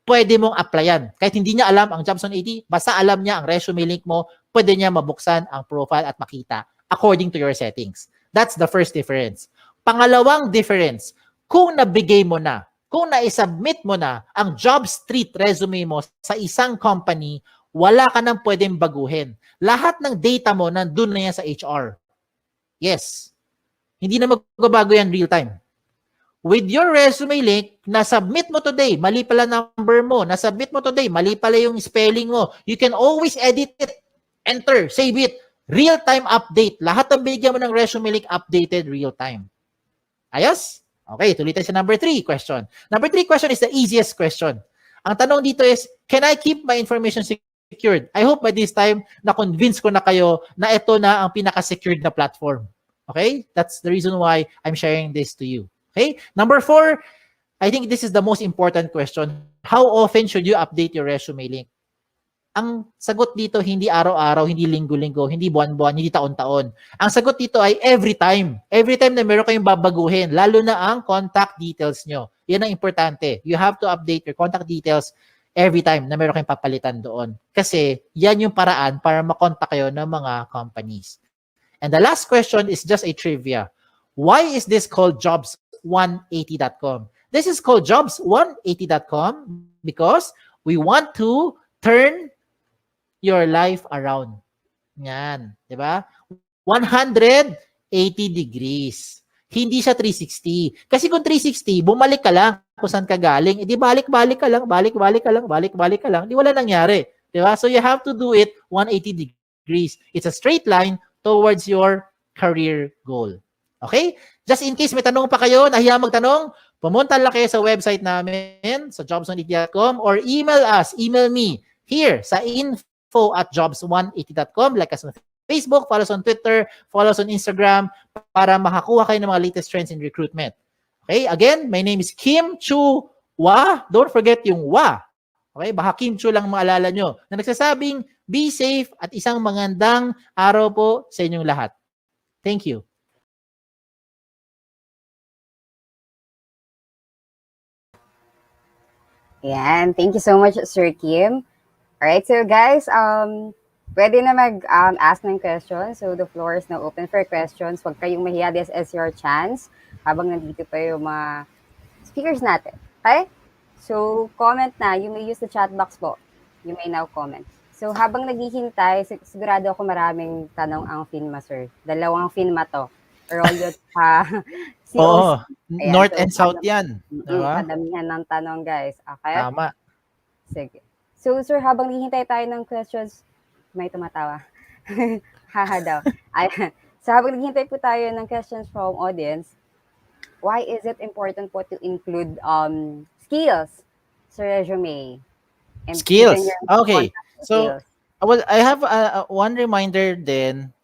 pwede mong applyan. Kahit hindi niya alam ang Jobs 180, basta alam niya ang resume link mo, pwede niya mabuksan ang profile at makita according to your settings. That's the first difference. Pangalawang difference, kung nabigay mo na, kung na-submit mo na ang JobStreet resume mo sa isang company, wala ka nang pwedeng baguhin. Lahat ng data mo nandun na yan sa HR. Yes. Hindi na magbabago yan real time. With your resume link, na-submit mo today, mali pala number mo, na-submit mo today, mali pala yung spelling mo. You can always edit it, enter, save it, real-time update. Lahat ng binigyan mo ng resume link, updated real-time. Ayos? Okay, tulitan sa number 3 question. Number 3 question is the easiest question. Ang tanong dito is, can I keep my information secured? I hope by this time, na-convince ko na kayo na ito na ang pinaka-secured na platform. Okay? That's the reason why I'm sharing this to you. Okay? Number 4, I think this is the most important question. How often should you update your resume link? Ang sagot dito, hindi araw-araw, hindi linggo-linggo, hindi buwan-buwan, hindi taon-taon. Ang sagot dito ay every time. Every time na meron kayong babaguhin, lalo na ang contact details nyo. Yan ang importante. You have to update your contact details every time na meron kayong papalitan doon. Kasi yan yung paraan para makontak kayo ng mga companies. And the last question is just a trivia. Why is this called jobs180.com? This is called jobs180.com because we want to turn your life around. Yan, 'di ba? 180 degrees. Hindi siya 360. Kasi kung 360, bumalik ka lang kung saan ka galing. Di balik-balik ka lang, balik-balik ka lang, balik-balik ka lang. Di wala nangyari. 'Di ba? So you have to do it 180 degrees. degrees. It's a straight line towards your career goal. Okay? Just in case may tanong pa kayo, nahiya magtanong, pumunta lang kayo sa website namin sa jobs180.com or email me here sa info@jobs180.com. Like us on Facebook, follow us on Twitter, follow us on Instagram para makakuha kayo ng mga latest trends in recruitment. Okay? Again, my name is Kim Chua. Don't forget yung wa. Okay? Baka Kim Chu lang maalala nyo na nagsasabing be safe at isang magandang araw po sa inyong lahat. Thank you. Yan. Thank you so much, Sir Kim. Alright, so guys, pwede na mag-ask ng questions. So the floor is now open for questions. Huwag kayong mahiya. This is your chance habang nandito pa yung mga speakers natin. Okay? So, comment na. You may use the chat box po. You may now comment. So, habang naghihintay, sigurado ako maraming tanong ang FINMA, sir. Dalawang FINMA to. Araullo pa COC. Oo. Ayan, North so, and South yan. Diba? Kadamihan ng tanong, guys. Okay? Tama. Sige. So, sir, habang naghihintay tayo ng questions, may tumatawa. Haha daw. Ayan. So, habang naghihintay po tayo ng questions from audience, why is it important po to include skills sa resume? And Skills. even your Okay. contact So, skills. well, I have one reminder din.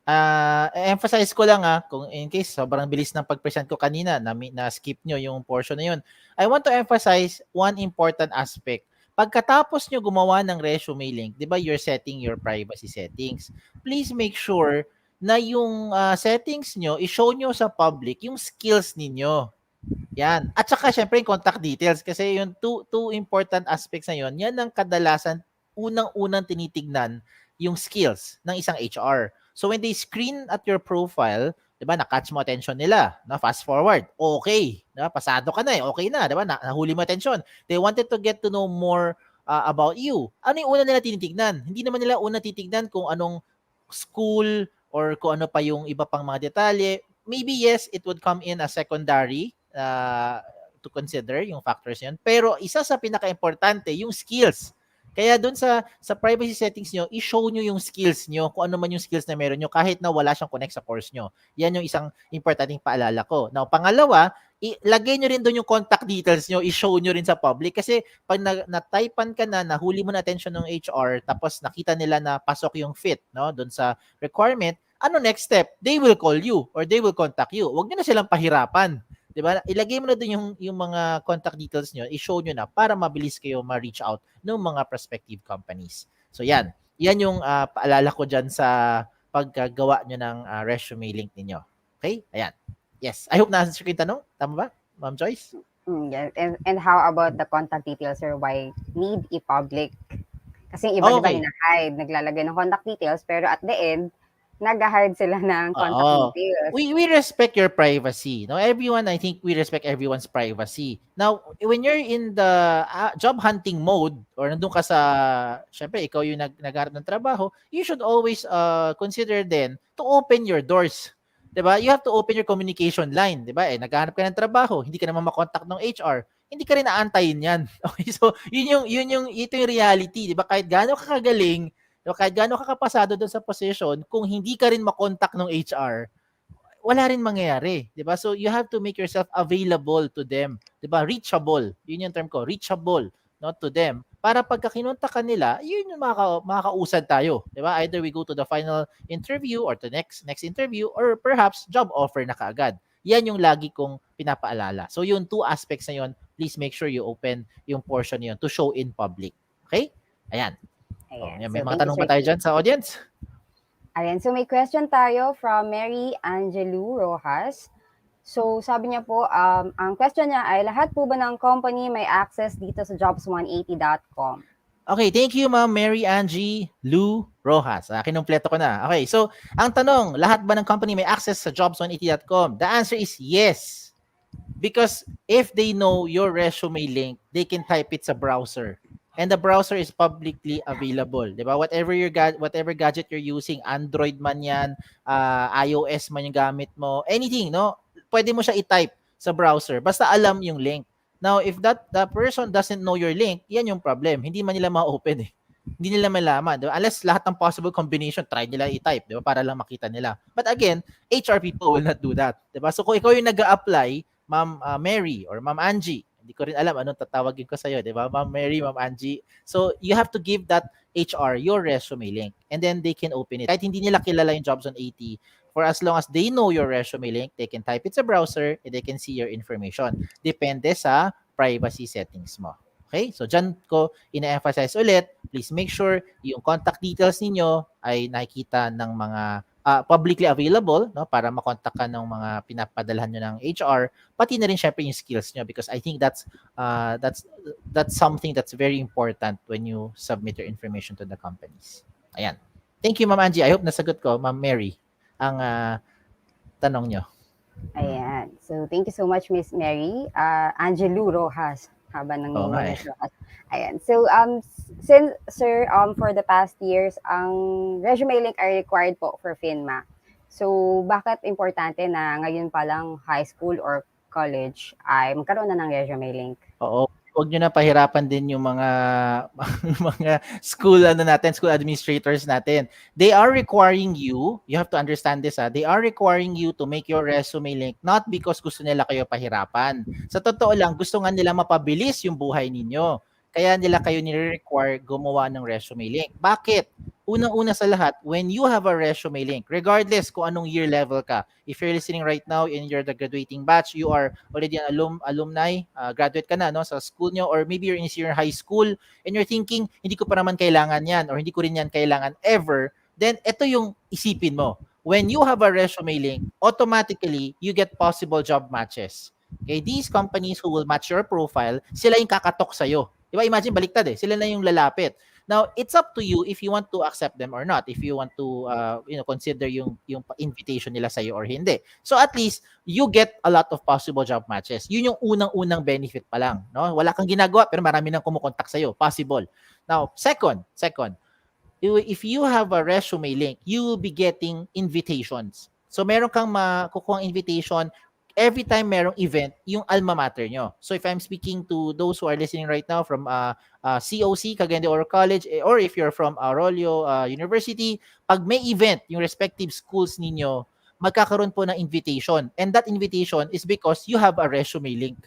Emphasize ko lang kung in case sobrang bilis ng pag-present ko kanina na skip nyo yung portion na yun. I want to emphasize one important aspect. Pagkatapos nyo gumawa ng resume link, di ba you're setting your privacy settings. Please make sure na yung settings nyo, i-show nyo sa public yung skills ninyo. Yan. At saka syempre yung contact details kasi yung two important aspects na yun, yan ang kadalasan unang-unang tinitignan yung skills ng isang HR. So when they screen at your profile, 'di ba, na-catch mo attention nila, na fast forward. Okay, 'di ba? Pasado ka na okay na, 'di ba? Nahuli mo attention. They wanted to get to know more about you. Ano yung una nila tinitignan? Hindi naman nila una titignan kung anong school or kung ano pa yung iba pang mga detalye. Maybe yes, it would come in as secondary to consider yung factors yun. Pero isa sa pinaka-importante, yung skills. Kaya doon sa privacy settings nyo, i-show nyo yung skills nyo, kung ano man yung skills na meron nyo, kahit na wala siyang connect sa course nyo. Yan yung isang importanteng paalala ko. Now, pangalawa, ilagay nyo rin doon yung contact details nyo, i-show nyo rin sa public. Kasi pag na-typean ka na, nahuli mo na attention ng HR, tapos nakita nila na pasok yung fit doon sa requirement, ano next step? They will call you or they will contact you. Huwag nyo na silang pahirapan. Diba? Ilagay mo na doon yung mga contact details nyo, i-show nyo na para mabilis kayo ma-reach out ng mga prospective companies. So yan. Yan yung paalala ko dyan sa paggawa nyo ng resume link ninyo. Okay? Ayan. Yes. I hope na-answer ko yung tanong. Tama ba, Ma'am Joyce? Yeah. And how about the contact details, sir? Why need i-public? Kasi yung iba, diba, hina-hide, naglalagay ng contact details, pero at the end, nag-hide sila ng contact details. We respect your privacy. No, everyone, I think we respect everyone's privacy. Now, when you're in the job hunting mode or nandun ka sa, syempre, ikaw yung naghahanap ng trabaho, you should always consider then to open your doors. 'Di ba? You have to open your communication line, 'di ba? Naghahanap ka ng trabaho, hindi ka naman makontak ng HR, hindi ka rin aantayin 'yan. Okay, so ito yung reality, 'di ba? Kahit gaano ka kagaling, kahit gaano ka kapasado doon sa position, kung hindi ka rin makontak ng HR, wala rin mangyayari, 'di ba? So you have to make yourself available to them, 'di ba? Reachable. Yun yung term ko, reachable, not to them. Para pagka kinontak ka nila, yun yung makakausad tayo, 'di ba? Either we go to the final interview or the next interview or perhaps job offer na kaagad. Yan yung lagi kong pinapaalala. So yung two aspects na yun, please make sure you open yung portion na yun to show in public. Okay? Ayan. May mga tanong ba tayo dyan sa audience? Ayan, so may question tayo from Mary Angelou Rojas. So sabi niya po, ang question niya ay, lahat po ba ng company may access dito sa jobs180.com? Okay, thank you Ma'am Mary Angie Lou Rojas. Kinumpleto ko na. Okay, so ang tanong, lahat ba ng company may access sa jobs180.com? The answer is yes. Because if they know your resume link, they can type it sa browser. And the browser is publicly available, 'di ba? Whatever gadget you're using, Android man 'yan, iOS man yung gamit mo, anything, no? Pwede mo siya i-type sa browser basta alam yung link. Now, if the person doesn't know your link, yan yung problem. Hindi man nila ma-open Hindi nila malaman, 'di ba? Unless lahat ng possible combination try nila i-type, 'di ba? Para lang makita nila. But again, HR people will not do that, 'di ba? So kung ikaw yung nag-a-apply, Ma'am Mary or Ma'am Angie, hindi ko rin alam anong tatawagin ko sa iyo, 'di ba? Ma'am Mary, Ma'am Angie. So you have to give that HR your resume link and then they can open it. Kahit hindi nila kilala yung jobs on AT, for as long as they know your resume link, they can type it sa browser and they can see your information. Depende sa privacy settings mo. Okay? So, dyan ko ina-emphasize ulit, please make sure yung contact details ninyo ay nakikita ng mga publicly available, no, para makontak ka ng mga pinapadalhan nyo ng HR, pati na rin syempre yung skills nyo because I think that's something that's very important when you submit your information to the companies. Ayan. Thank you, Ma'am Angie. I hope nasagot ko, Ma'am Mary, ang tanong nyo. Ayan. So, thank you so much, Miss Mary. Angelo Rojas. Haba ng Oo nga Miss Rojas. Ayan. So, since, sir, for the past years, ang resume link are required po for PHINMA. So, bakit importante na ngayon pa lang high school or college ay magkaroon na ng resume link? Oo. Huwag nyo na pahirapan din yung mga mga school school administrators natin. They are requiring you have to understand this, they are requiring you to make your resume link not because gusto nila kayo pahirapan. Sa totoo lang, gusto nga nila mapabilis yung buhay ninyo. Kaya nila kayo nire-require gumawa ng resume link. Bakit? Unang-una sa lahat, when you have a resume link, regardless kung anong year level ka, if you're listening right now and you're the graduating batch, you are already an alumni, graduate ka na no, sa school nyo, or maybe you're in senior high school, and you're thinking, hindi ko pa naman kailangan yan, or hindi ko rin yan kailangan ever, then ito yung isipin mo. When you have a resume link, automatically, you get possible job matches. Okay, these companies who will match your profile, sila yung kakatok sa'yo. Diba? Imagine, baliktad sila na yung lalapit. Now, it's up to you if you want to accept them or not, if you want to consider yung invitation nila sa iyo or hindi. So at least you get a lot of possible job matches. Yun yung unang-unang benefit pa lang, no? Wala kang ginagawa pero marami nang kumukontak sa iyo, possible. Now, second, if you have a resume link, you will be getting invitations. So meron kang makukuha invitation every time merong event, yung alma mater nyo. So if I'm speaking to those who are listening right now from COC, Cagayan College, or if you're from Araullo University, pag may event, yung respective schools ninyo, magkakaroon po ng invitation. And that invitation is because you have a resume link.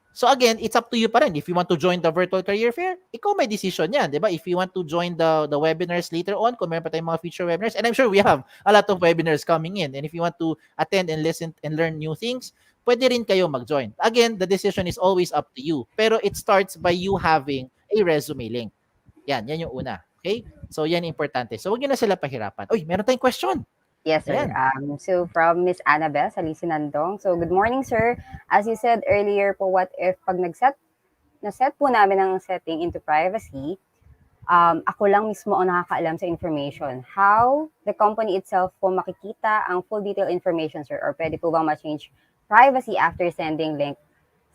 So again, it's up to you pa rin. If you want to join the virtual career fair, ikaw may decision yan, di ba? If you want to join the webinars later on, kung meron pa tayong mga future webinars, and I'm sure we have a lot of webinars coming in. And if you want to attend and listen and learn new things, pwede rin kayo mag-join. Again, the decision is always up to you. Pero it starts by you having a resume link. Yan yung una. Okay? So yan importante. So huwag nyo na sila pahirapan. Uy, meron tayong question. Yes, sir. So from Miss Annabelle Salisinandong. So good morning, sir. As you said earlier po, what if pag na-set po namin ang setting into privacy, ako lang mismo ang nakakaalam sa information. How the company itself po makikita ang full detail information, sir? Or pwede po bang ma-change privacy after sending link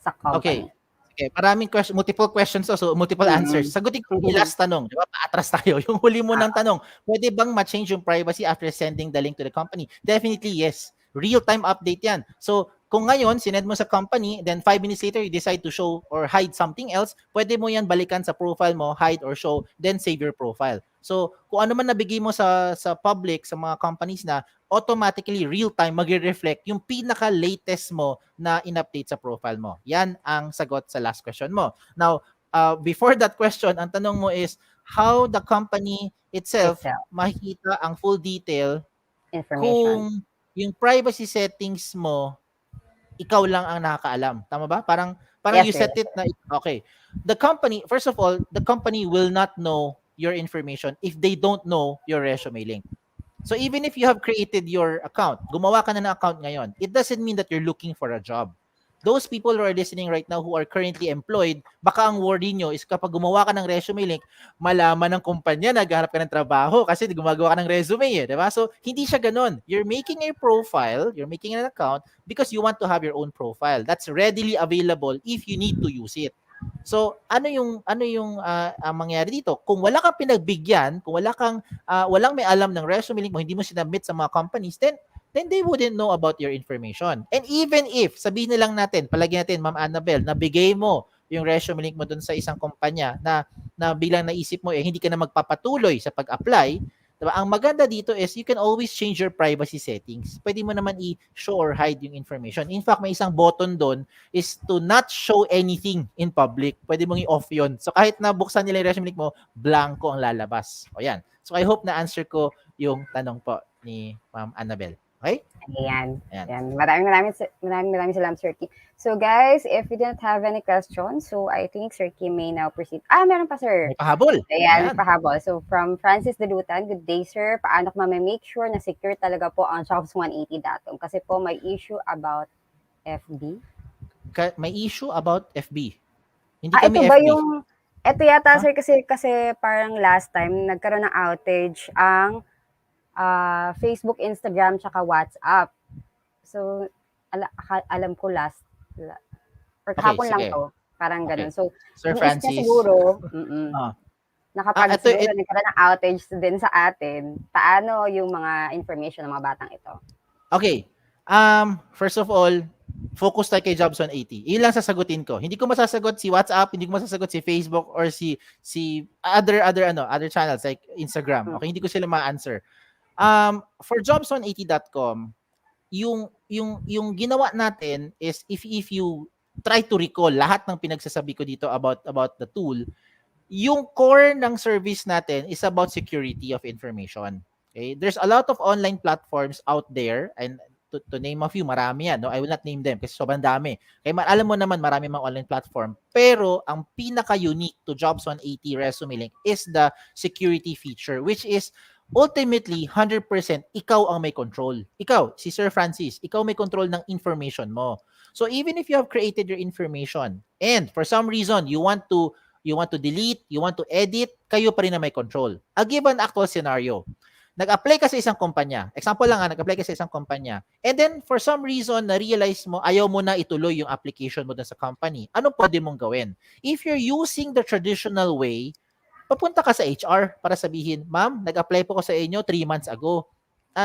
sa company? Okay, maraming multiple questions, so multiple answers. Sagutin ko yung last tanong, di ba? Paatras tayo. Yung huli mo ng tanong, pwede bang ma-change yung privacy after sending the link to the company? Definitely yes. Real-time update yan. So, kung ngayon, sinend mo sa company, then 5 minutes later, you decide to show or hide something else, pwede mo yan balikan sa profile mo, hide or show, then save your profile. So, kung ano man nabigay mo sa public, sa mga companies na, automatically, real-time, mag-reflect yung pinaka-latest mo na in-update sa profile mo. Yan ang sagot sa last question mo. Now, before that question, ang tanong mo is, how the company itself makikita ang full detail kung yung privacy settings mo, ikaw lang ang nakakaalam. Tama ba? Parang yes, you set it na, okay. The company, first of all, the company will not know your information if they don't know your resume link. So even if you have created your account, gumawa ka na ng account ngayon, it doesn't mean that you're looking for a job. Those people who are listening right now who are currently employed, baka ang worry nyo is kapag gumawa ka ng resume link, malaman ng kumpanya na naghahanap ka ng trabaho kasi gumagawa ka ng resume diba? So hindi siya ganun. You're making a profile, you're making an account because you want to have your own profile. That's readily available if you need to use it. So ano yung mangyayari dito? Kung wala kang pinagbigyan, kung walang may alam ng resume link mo, hindi mo sinabmit sa mga companies, then they wouldn't know about your information. And even if sabihin na lang natin, palagi natin Ma'am Annabelle, nabigay mo yung resume link mo dun sa isang kumpanya na bilang naisip mo hindi ka na magpapatuloy sa pag-apply, diba? Ang maganda dito is you can always change your privacy settings. Pwede mo naman i-show or hide yung information. In fact, may isang button doon is to not show anything in public. Pwede mong i-off yun. So kahit na buksan nila yung resume link mo, blanco ang lalabas. O yan. So I hope na answer ko yung tanong po ni Ma'am Annabel. Okay? Ayan. Ayan. Ayan. Maraming salamat, Sir Kim. So guys, if you didn't have any questions, so I think Sir Kim may now proceed. Meron pa, sir. May pahabol. Ayan, pahabol. So from Francis Dalutan, good day, sir. Paano ko make sure na secure talaga po ang jobs180.com? Kasi po may issue about FB. May issue about FB. Hindi Ito kami ba FB. Ito yata, sir, kasi parang last time, nagkaroon ng outage ang Facebook, Instagram, tsaka WhatsApp. So, alam ko or kahapon lang sige. to. Parang ganun. So, Sir yung Francis. isa siguro, ito, nagkaroon ng outage din sa atin. Paano yung mga information ng mga batang ito? Okay. First of all, focus tayo kay Jobs 180. Iyon lang sasagutin ko. Hindi ko masasagot si WhatsApp, hindi ko masasagot si Facebook or si other channels like Instagram. Okay, hindi ko sila ma-answer. For jobs180.com, yung ginawa natin is if you try to recall lahat ng pinagsasabi ko dito about the tool, yung core ng service natin is about security of information. Okay? There's a lot of online platforms out there, and to name a few, marami yan. No? I will not name them kasi sobrang dami. Okay? Alam mo naman, marami mga online platform. Pero ang pinaka-unique to Jobs 180 Resume Link is the security feature, which is ultimately 100% ikaw ang may control. Ikaw, si Sir Francis, ikaw may control ng information mo. So even if you have created your information and for some reason you want to delete, you want to edit, kayo pa rin na may control. I'll give an actual scenario. Nag-apply ka sa isang kumpanya. Example lang nag-apply ka sa isang kumpanya. And then for some reason na-realize mo ayaw mo na ituloy yung application mo dun sa company. Ano pwede mong gawin? If you're using the traditional way, papunta ka sa HR para sabihin, "Ma'am, nag-apply po ko sa inyo 3 months ago.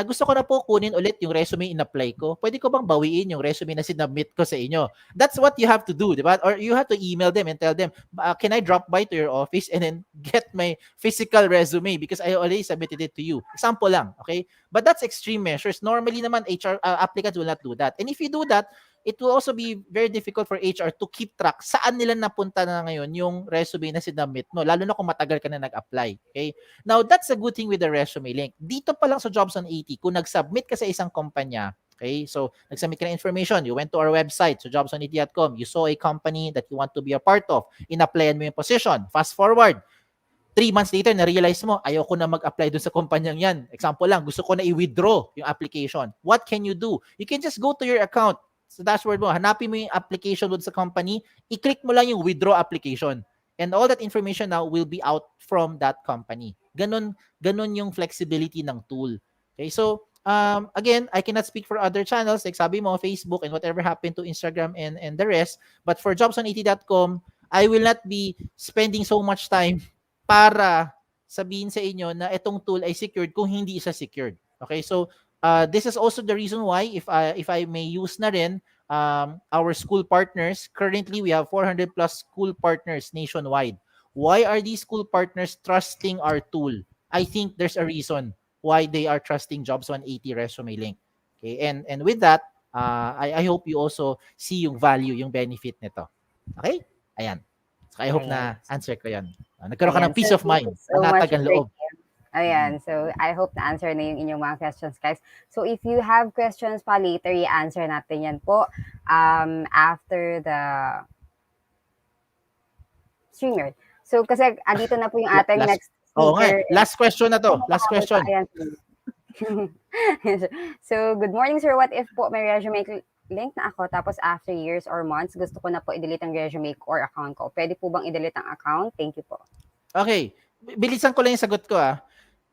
Gusto ko na po kunin ulit yung resume in-apply ko. Pwede ko bang bawiin yung resume na sinubmit ko sa inyo?" That's what you have to do, di ba? Or you have to email them and tell them, "Can I drop by to your office and then get my physical resume because I already submitted it to you." Example lang, okay? But that's extreme measures. Normally naman, HR applicants will not do that. And if you do that, it will also be very difficult for HR to keep track saan nila napunta na ngayon yung resume na sinubmit mo, lalo na kung matagal ka na nag-apply. Okay? Now, that's a good thing with the resume link. Dito pa lang sa Jobs 180, kung nag-submit ka sa isang kumpanya, okay, so nag-submit ka ng information, you went to our website, so jobs180.com, you saw a company that you want to be a part of, in-applyan mo yung position, fast forward, 3 months later, na-realize mo, ayaw ko na mag-apply dun sa kumpanyang yan. Example lang, gusto ko na i-withdraw yung application. What can you do? You can just go to your account, sa dashboard mo, hanapin mo yung application doon sa company, i-click mo lang yung withdraw application. And all that information now will be out from that company. Ganon yung flexibility ng tool. Okay, so again, I cannot speak for other channels like sabi mo, Facebook and whatever happened to Instagram and the rest. But for jobs180.com, I will not be spending so much time para sabihin sa inyo na itong tool ay secured kung hindi siya secured. Okay, so this is also the reason why if I may use na rin our school partners. Currently, we have 400 plus school partners nationwide. Why are these school partners trusting our tool? I think there's a reason why they are trusting Jobs 180 Resume Link. Okay, and with that, I hope you also see yung value, yung benefit nito. Okay? Ayan. So I hope na answer ko yan. Nagkaroon ka ng peace of mind. Panatag ang loob. Ayan, so I hope na answer na yung inyong mga questions, guys. So if you have questions pa later, i-answer natin yan po after the streamer. So kasi andito na po yung ating next speaker. Last question na to. Last question. So good morning, sir. What if po may resume link na ako tapos after years or months, gusto ko na po i-delete ang resume ko or account ko. Pwede po bang i-delete ang account? Thank you po. Okay. Bilisan ko lang yung sagot ko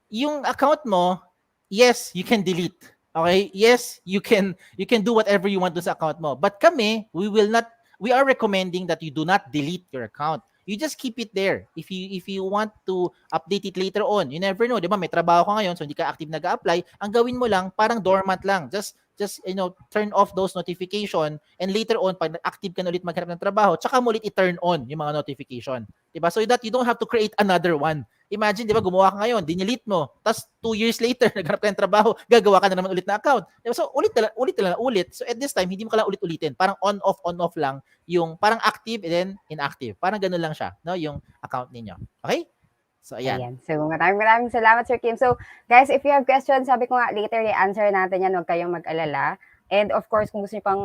Yung account mo, yes, you can delete. Okay? Yes, you can do whatever you want to sa account mo. But kami, we are recommending that you do not delete your account. You just keep it there. If you want to update it later on, you never know, 'di ba? May trabaho ka ngayon, so hindi ka active nag-a-apply, ang gawin mo lang parang dormant lang. Just just turn off those notification, and later on pag active ka na ulit maghanap ng trabaho, tsaka mo ulit i-turn on yung mga notification. 'Di ba? So that you don't have to create another one. Imagine, 'di ba, gumawa ka ngayon, dinelete mo, tapos 2 years later naghanap ka ng trabaho, gagawa ka na naman ulit na account. 'Di ba? So ulit. So at this time, hindi mo kailangan ulit-ulitin. Parang on off lang, yung parang active and then inactive. Parang ganoon lang siya, no, yung account ninyo. Okay? So ayan. Ayan. So, maraming salamat, Sir Kim. So, guys, if you have questions, sabi ko nga, later i-answer natin yan. Huwag kayong mag-alala. And of course, kung gusto niyo pang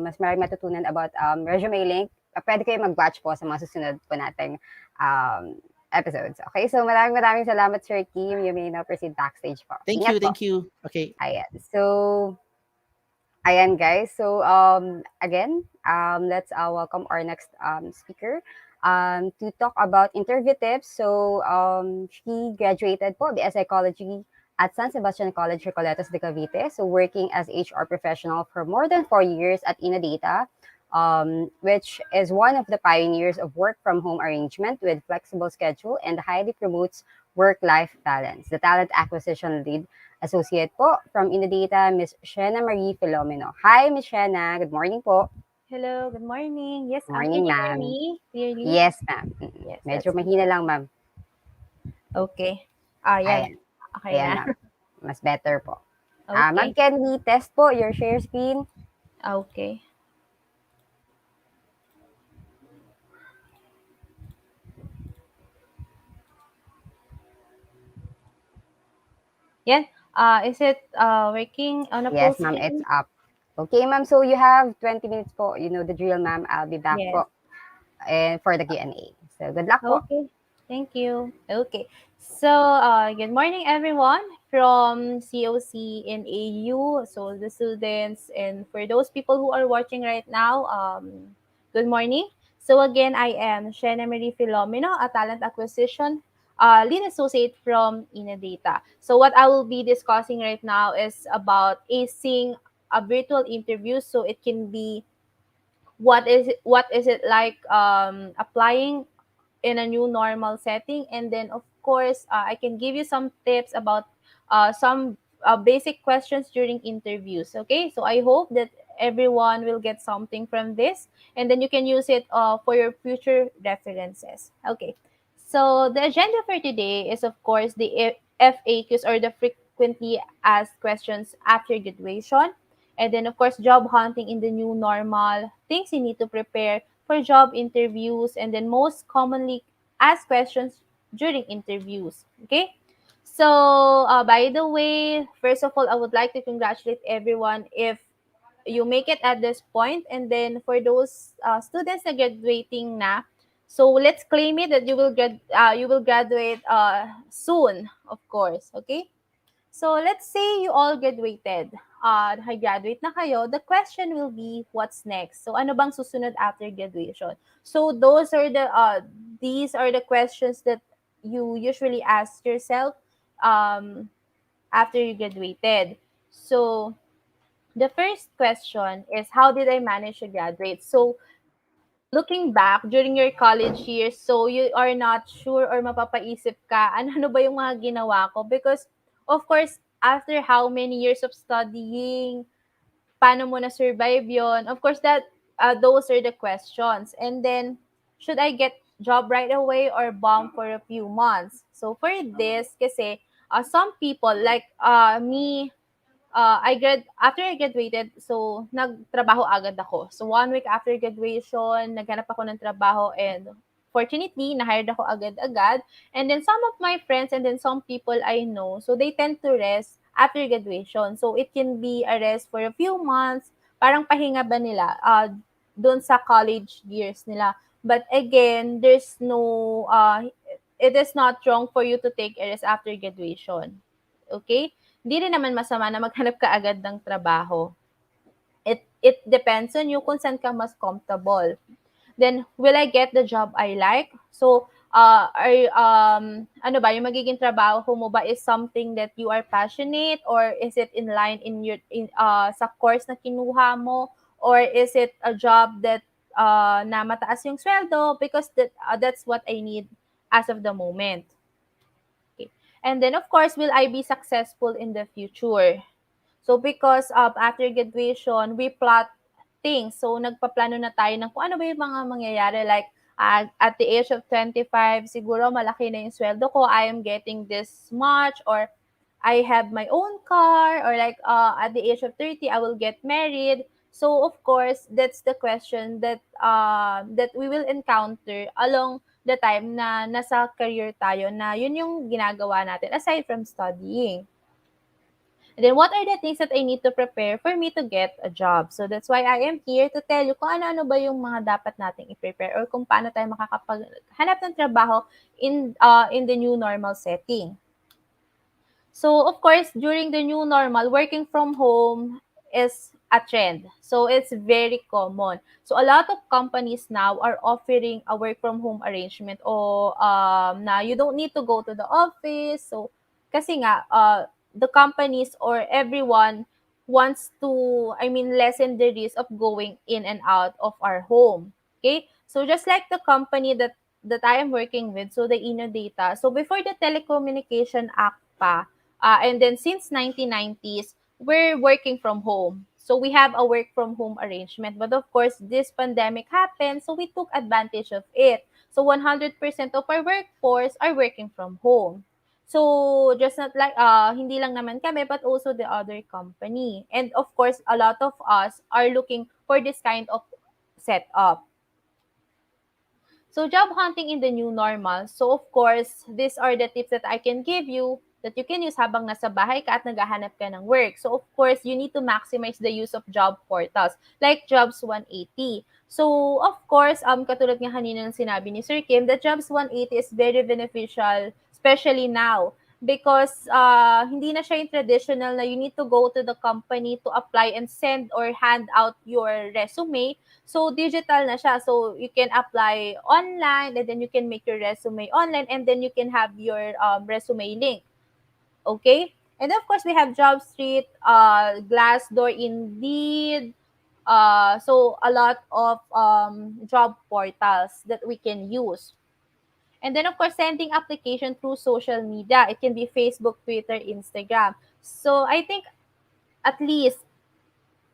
mas maraming matutunan about ResumeLink, pwede kayo mag-watch po sa mga susunod po nating episodes. Okay? So, maraming salamat, Sir Kim. You may now proceed backstage po. Ingat po. Thank you. Okay. Ayan. So, ayan, guys. So, again, let's welcome our next speaker to talk about interview tips. So, she graduated po BS Psychology at San Sebastian College, Recoletos de Cavite. So, working as HR professional for more than 4 years at Innodata, which is one of the pioneers of work-from-home arrangement with flexible schedule and highly promotes work-life balance. The talent acquisition lead associate po from Innodata, Ms. Shena Marie Filomeno. Hi, Ms. Shena. Good morning po. Hello, good morning. Yes, Morning, can you hear ma'am. me clearly? Yes, ma'am. Yes, Medyo that's mahina lang, ma'am. okay. Ayan. Yan. Okay Ayan, na. ma'am. Mas better po. Ma'am, Okay. can we test po your share screen? Okay. Yan. Is it working on a full Yes, ma'am, it's screen? up. Okay, ma'am. So you have 20 minutes po. You know the drill, ma'am. I'll be back Yes. po and for the Q&A. So good luck po. Okay. Thank you. Okay. So, good morning, everyone from COC and AU. So, the students and for those people who are watching right now, good morning. So, again, I am Shena Marie Filomeno, a talent acquisition lead associate from Innodata. So, what I will be discussing right now is about acing a virtual interview. So, it can be what is it like applying in a new normal setting, and then of course I can give you some tips about some basic questions during interviews. Okay, so I hope that everyone will get something from this, and then you can use it for your future references. Okay, so the agenda for today is of course the FAQs, or the frequently asked questions after graduation, and then of course job hunting in the new normal, things you need to prepare for job interviews, and then most commonly asked questions during interviews. Okay, so by the way, first of all, I would like to congratulate everyone if you make it at this point, and then for those students na graduating na, so let's claim it that you will graduate soon, of course. Okay, so let's say you all graduated. Nakagraduate na kayo. The question will be, what's next? So ano bang susunod after graduation? So these are the questions that you usually ask yourself um, after you graduated. So the first question is, how did I manage to graduate? So looking back during your college years, so you are not sure or mapapaisip ka, ano ba yung mga ginawa ko? Because, of course, after how many years of studying, paano mo na-survive yon? Of course, those are the questions. And then, should I get job right away or bomb for a few months? So, for this, kasi, some people, like me, after I graduated, so nagtrabaho agad ako. So 1 week after graduation, naghanap ako ng trabaho, and fortunately, na-hired ako agad-agad. And then some of my friends and then some people I know, so they tend to rest after graduation. So it can be a rest for a few months, parang pahinga ba nila doon sa college years nila. But again, it is not wrong for you to take a rest after graduation. Okay? Hindi rin naman masama na maghanap ka agad ng trabaho. It depends on you kung saan ka mas comfortable. Then, will I get the job I like? So, ano ba, yung magiging trabaho mo ba is something that you are passionate, or is it in line sa course na kinuha mo, or is it a job that na mataas yung sweldo because that's what I need as of the moment. Okay. And then, of course, will I be successful in the future? So because after graduation, we plot things. So nagpaplano na tayo ng kung ano ba yung mga mangyayari. Like at the age of 25, siguro malaki na yung sweldo ko. I am getting this much, or I have my own car, or like at the age of 30, I will get married. So of course, that's the question that we will encounter along the time na nasa career tayo, na yun yung ginagawa natin aside from studying. And then, what are the things that I need to prepare for me to get a job? So, that's why I am here to tell you kung ano-ano ba yung mga dapat nating i-prepare, or kung paano tayo makakapaghanap ng trabaho in the new normal setting. So, of course, during the new normal, working from home is a trend. So, it's very common. So, a lot of companies now are offering a work from home arrangement, o na you don't need to go to the office. So, kasi nga, the companies or everyone wants to, lessen the risk of going in and out of our home. Okay? So, just like the company that I am working with, so the Innodata. So, before the Telecommunication Act pa, and then since 1990s, we're working from home. So we have a work from home arrangement. But of course, this pandemic happened, so we took advantage of it. So 100% of our workforce are working from home. So just not like hindi lang naman kami, but also the other company. And of course, a lot of us are looking for this kind of setup. So job hunting in the new normal. So of course, these are the tips that I can give you that you can use habang nasa bahay ka at naghahanap ka ng work. So of course, you need to maximize the use of job portals like Jobs 180. So of course, katulad nga kanina ng sinabi ni Sir Kim, the Jobs 180 is very beneficial, especially now, because hindi na siya yung traditional na you need to go to the company to apply and send or hand out your resume. So, digital na siya. So, you can apply online, and then you can make your resume online, and then you can have your resume link. Okay? And of course, we have JobStreet, Glassdoor, Indeed. So, a lot of job portals that we can use. And then, of course, sending application through social media. It can be Facebook, Twitter, Instagram. So, I think at least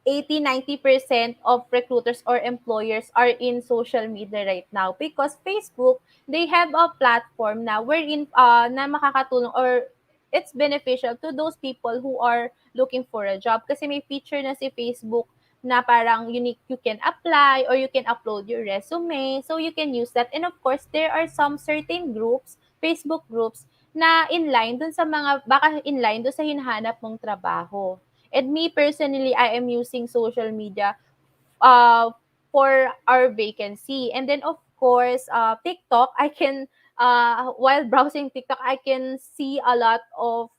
80-90% of recruiters or employers are in social media right now, because Facebook, they have a platform na wherein na makakatulong, or it's beneficial to those people who are looking for a job, kasi may feature na si Facebook na parang unique, you can apply or you can upload your resume, so you can use that. And of course, there are some certain groups, Facebook groups, na inline dun sa mga, baka inline dun sa hinahanap mong trabaho. And me personally, I am using social media uh, for our vacancy. And then, of course, TikTok, I can, while browsing TikTok, I can see a lot of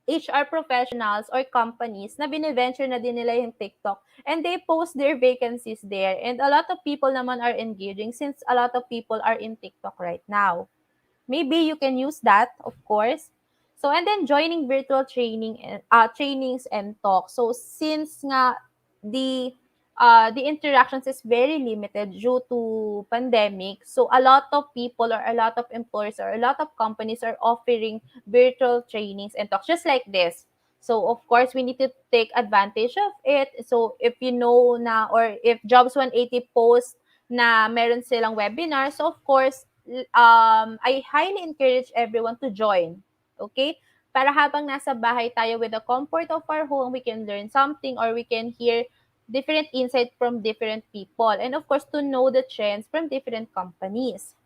HR professionals or companies na bine-venture na din nila yung TikTok, and they post their vacancies there. And a lot of people naman are engaging, since a lot of people are in TikTok right now. Maybe you can use that, of course. So, and then joining virtual trainings and talks. So, since nga the the interactions is very limited due to pandemic, so a lot of people or a lot of employers or a lot of companies are offering virtual trainings and talks just like this. So, of course, we need to take advantage of it. So, if you know na, or if Jobs 180 posts na meron silang webinar, so of course, I highly encourage everyone to join. Okay? Para habang nasa bahay tayo with the comfort of our home, we can learn something, or we can hear different insight from different people. And of course, to know the trends from different companies.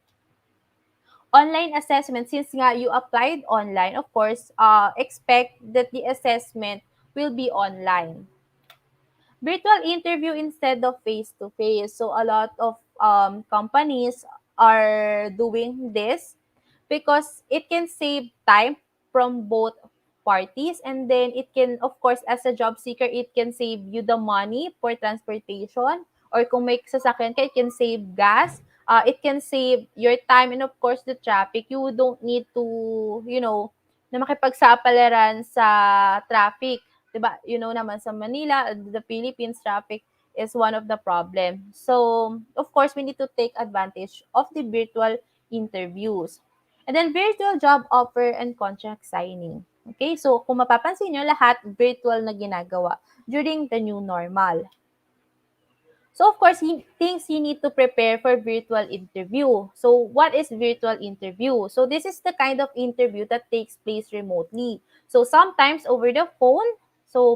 Online assessment, since nga you applied online, of course, expect that the assessment will be online. Virtual interview instead of face-to-face. So a lot of companies are doing this because it can save time from both parties, and then it can, of course, as a job seeker, it can save you the money for transportation, or kung may sasakyan ka, it can save gas, it can save your time, and of course the traffic. You don't need to, na makipagsapalaran sa traffic. 'Di ba? Naman sa Manila, the Philippines traffic is one of the problem. So, of course, we need to take advantage of the virtual interviews. And then virtual job offer and contract signing. Okay, so kung mapapansin nyo, lahat virtual na ginagawa during the new normal. So of course, things you need to prepare for virtual interview. So what is virtual interview? So this is the kind of interview that takes place remotely. So sometimes over the phone,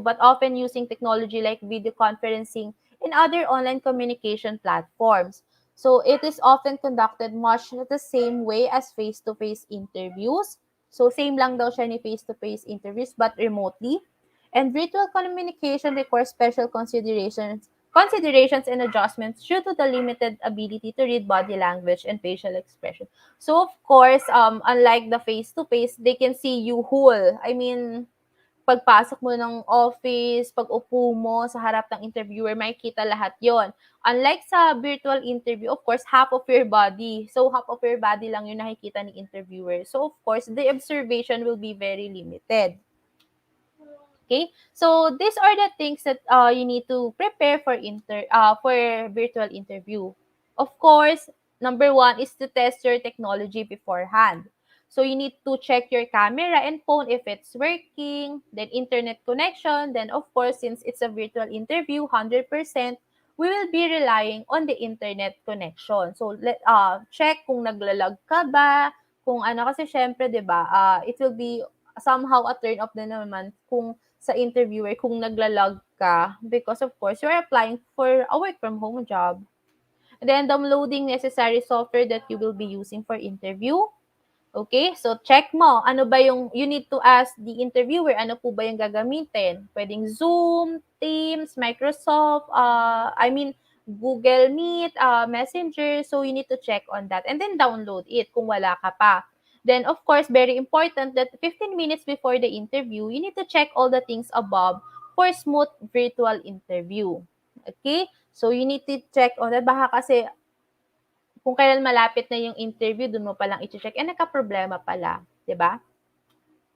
but often using technology like video conferencing and other online communication platforms. So it is often conducted much the same way as face-to-face interviews. So same lang daw siya ni face-to-face interviews but remotely. And virtual communication requires special considerations and adjustments due to the limited ability to read body language and facial expression. So of course, unlike the face-to-face, they can see you whole. I mean, pagpasok mo ng office, pag-upo mo sa harap ng interviewer, makikita lahat yon. Unlike sa virtual interview, of course, half of your body. So, half of your body lang yung nakikita ni interviewer. So, of course, the observation will be very limited. Okay, so these are the things that you need to prepare for virtual interview. Of course, number one is to test your technology beforehand. So you need to check your camera and phone if it's working, then internet connection. Then of course, since it's a virtual interview, 100%, we will be relying on the internet connection. So check kung naglalag ka ba, kung ano kasi syempre 'di ba, it will be somehow a turn off na naman kung sa interviewer kung naglalag ka because of course you're applying for a work from home job. And then downloading necessary software that you will be using for interview. Okay, so check mo, ano ba yung, you need to ask the interviewer, ano po ba yung gagamitin? Pwedeng Zoom, Teams, Microsoft, Google Meet, Messenger, so you need to check on that. And then download it kung wala ka pa. Then, of course, very important that 15 minutes before the interview, you need to check all the things above for smooth virtual interview. Okay? So, you need to check on that. Baka kasi kung kailan malapit na yung interview, dun mo palang i-check. Nagka-problema pala, di ba?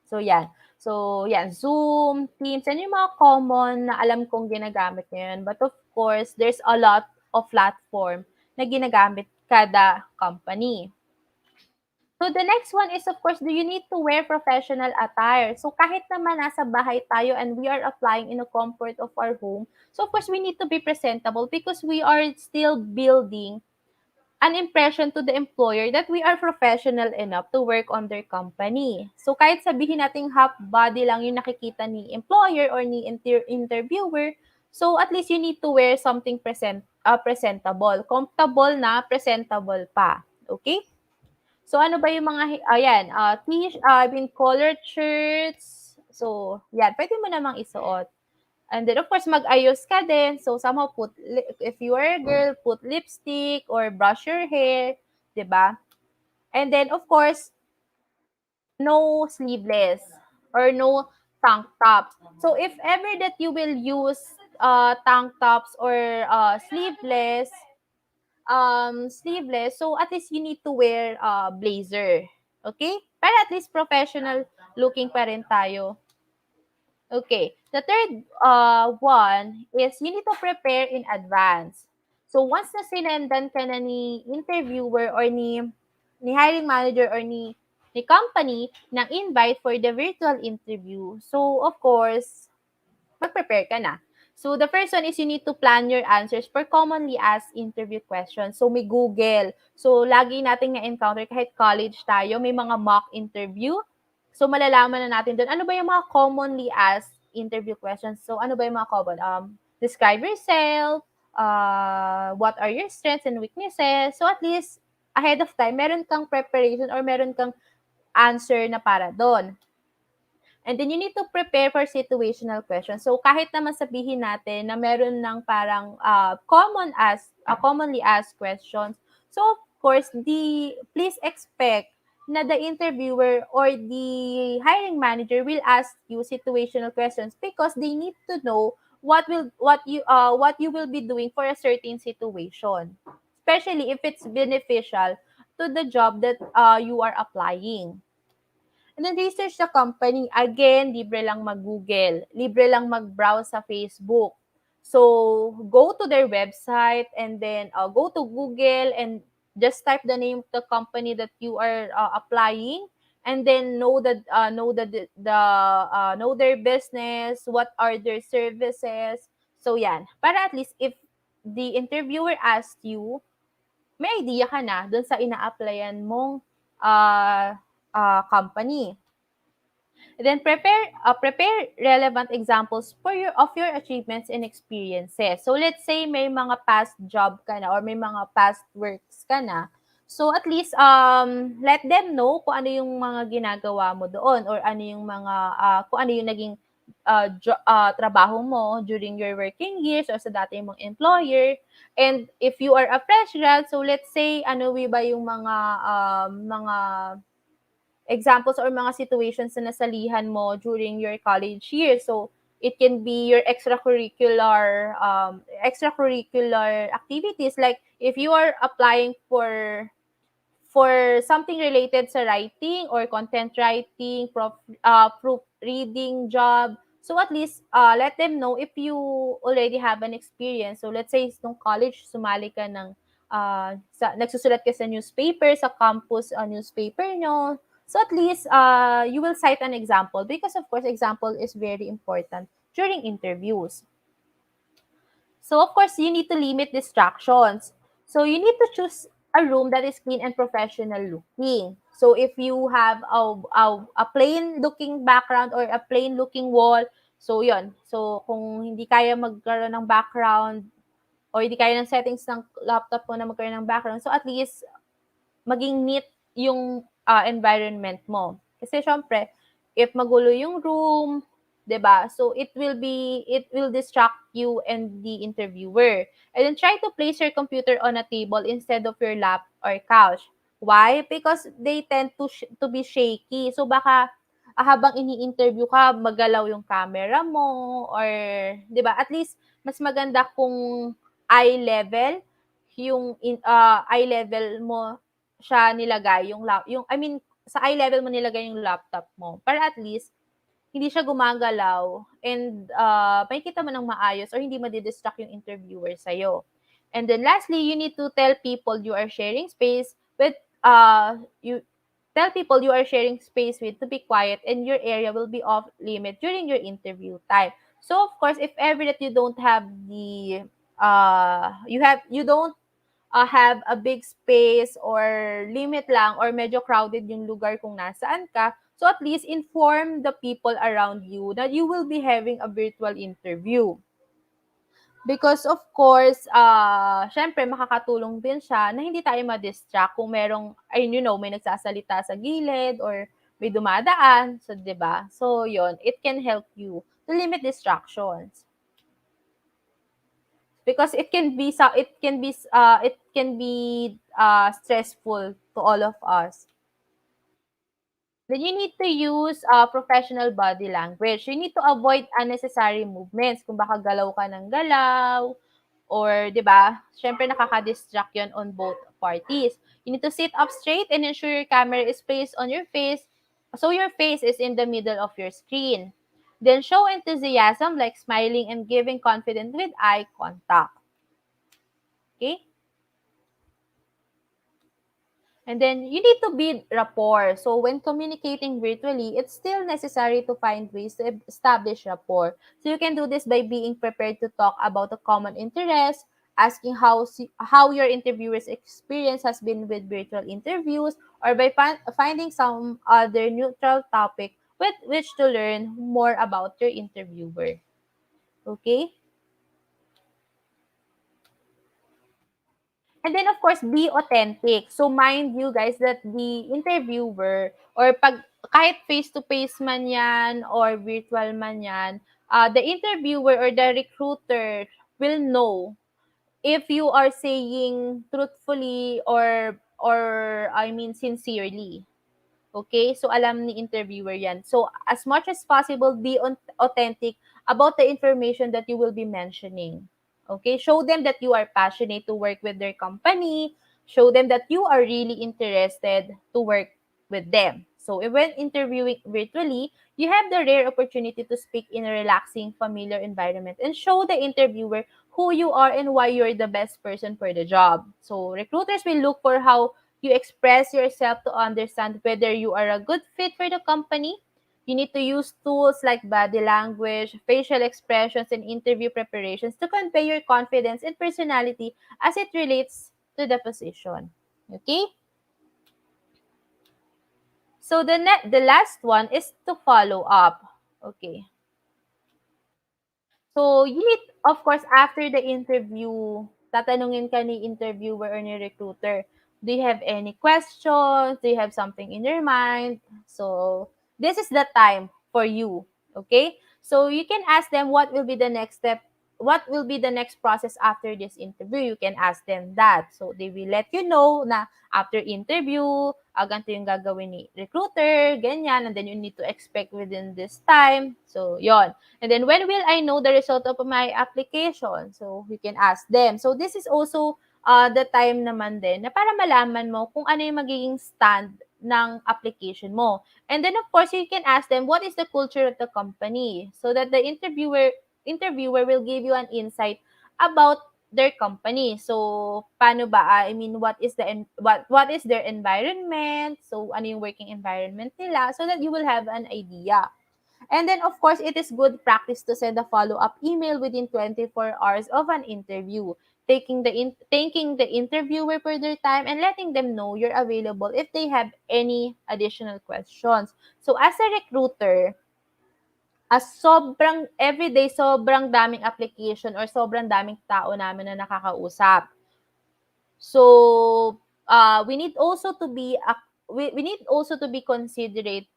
So, yan. So, yan. Zoom, Teams, yan yung mga common na alam kong ginagamit ngayon. But of course, there's a lot of platform na ginagamit kada company. So, the next one is, of course, do you need to wear professional attire? So, kahit naman nasa bahay tayo and we are applying in the comfort of our home, so of course, we need to be presentable because we are still building an impression to the employer that we are professional enough to work on their company. So, kahit sabihin nating half body lang yung nakikita ni employer or ni interviewer, so at least you need to wear something presentable. Comfortable na presentable pa. Okay? So, ano ba yung mga, collared shirts. So, yan, pwede mo namang isuot. And then, of course, mag-ayos ka din. So, somehow if you are a girl, put lipstick or brush your hair, diba? And then, of course, no sleeveless or no tank top. So, if ever that you will use tank tops or sleeveless, so at least you need to wear blazer. Okay? Para at least professional looking pa rin tayo. Okay. The third one is you need to prepare in advance. So once na sinendan ka na ni interviewer or ni hiring manager or ni company ng invite for the virtual interview, so of course, mag-prepare ka na. So the first one is you need to plan your answers for commonly asked interview questions. So may Google. So lagi nating na-encounter kahit college tayo, may mga mock interview. So malalaman na natin doon, ano ba yung mga commonly asked interview questions? So ano ba yung mga common? Describe yourself, what are your strengths and weaknesses? So at least ahead of time, meron kang preparation or meron kang answer na para doon. And then you need to prepare for situational questions. So kahit naman sabihin natin na meron ng parang commonly asked questions. So of course, please expect na the interviewer or the hiring manager will ask you situational questions because they need to know what you will be doing for a certain situation. Especially if it's beneficial to the job that you are applying. And then research the company. Again, libre lang mag-Google. Libre lang mag-browse sa Facebook. So, go to their website and then go to Google and just type the name of the company that you are applying. and then know their business, what are their services. So yan, para at least if the interviewer asked you, may idea ka na dun sa ina-applyan mong company. Then prepare relevant examples for your achievements and experiences. So let's say may mga past job ka na or may mga past works ka na. So at least let them know kung ano yung mga ginagawa mo doon or ano yung mga kung ano yung naging trabaho mo during your working years or sa dati mong employer. And if you are a fresh grad, so let's say ano ba yung mga examples or mga situations na nasalihan mo during your college years. So, it can be your extracurricular activities. Like, if you are applying for something related sa writing or content writing, proofreading job. So at least let them know if you already have an experience. So let's say nung college sumali ka ng nagsusulat ka sa newspaper, sa campus newspaper nyo. So at least you will cite an example because of course example is very important during interviews. So of course, you need to limit distractions. So you need to choose a room that is clean and professional looking. So if you have a plain looking background or a plain looking wall, so yon. So kung hindi kaya magkaroon ng background or hindi kaya ng settings ng laptop mo na magkaroon ng background, so at least maging neat yung environment mo. Kasi syempre, if magulo yung room, 'di ba? So it will distract you and the interviewer. And then try to place your computer on a table instead of your lap or couch. Why? Because they tend to be shaky. So baka habang ini-interview ka, magalaw yung camera mo or 'di ba? At least mas maganda kung eye level eye level mo siya nilagay yung I mean sa eye level mo nilagay yung laptop mo para at least hindi siya gumagalaw and makikita mo ng maayos or hindi madi-distract yung interviewer sa'yo. And then lastly, you need to tell people you are sharing space with you tell people you are sharing space with to be quiet and your area will be off limit during your interview time. So of course, if ever that you don't have the you don't have a big space or limit lang or medyo crowded yung lugar kung nasaan ka, so at least inform the people around you that you will be having a virtual interview. Because of course, syempre makakatulong din siya na hindi tayo ma-distract kung merong, may nagsasalita sa gilid or may dumadaan. So, 'di ba? So, yon, it can help you to limit distractions. Because it can be stressful to all of us. Then you need to use professional body language. You need to avoid unnecessary movements. Kung baka galaw ka ng galaw, or 'di ba? Syempre nakaka-distract 'yon on both parties. You need to sit up straight and ensure your camera is placed on your face so your face is in the middle of your screen. Then show enthusiasm like smiling and giving confidence with eye contact. Okay? And then you need to build rapport. So when communicating virtually, it's still necessary to find ways to establish rapport. So you can do this by being prepared to talk about a common interest, asking how your interviewer's experience has been with virtual interviews, or by finding some other neutral topic with which to learn more about your interviewer. Okay? And then, of course, be authentic. So, mind you guys that the interviewer or kahit face-to-face man yan or virtual man yan, the interviewer or the recruiter will know if you are saying truthfully or I mean sincerely. Okay? So, alam ni interviewer yan. So, as much as possible, be authentic about the information that you will be mentioning. Okay? Show them that you are passionate to work with their company. Show them that you are really interested to work with them. So, when interviewing virtually, you have the rare opportunity to speak in a relaxing, familiar environment and show the interviewer who you are and why you're the best person for the job. So, recruiters will look for how You express yourself to understand whether you are a good fit for the company. You need to use tools like body language, facial expressions, and interview preparations to convey your confidence and personality as it relates to the position. Okay? So the last one is to follow up. Okay. So, you need, of course, after the interview, tatanungin ka ni interviewer or ni recruiter, do you have any questions? Do you have something in your mind? So, this is the time for you. Okay? So, you can ask them what will be the next step, what will be the next process after this interview. You can ask them that. So, they will let you know na after interview, ganito yung gagawin ni recruiter, ganyan, and then you need to expect within this time. So, yon. And then, when will I know the result of my application? So, you can ask them. So, this is also the time naman din na para malaman mo kung ano yung magiging stand ng application mo. And then, of course, you can ask them, what is the culture of the company? So that the interviewer will give you an insight about their company. So, paano ba? I mean, what is what is their environment? So, ano yung working environment nila? So that you will have an idea. And then, of course, it is good practice to send a follow-up email within 24 hours of an interview, thanking the interviewer for their time and letting them know you're available if they have any additional questions. So, as a recruiter, sobrang everyday, sobrang daming application or sobrang daming tao namin na nakakausap. So, we need also to be we need also to be considerate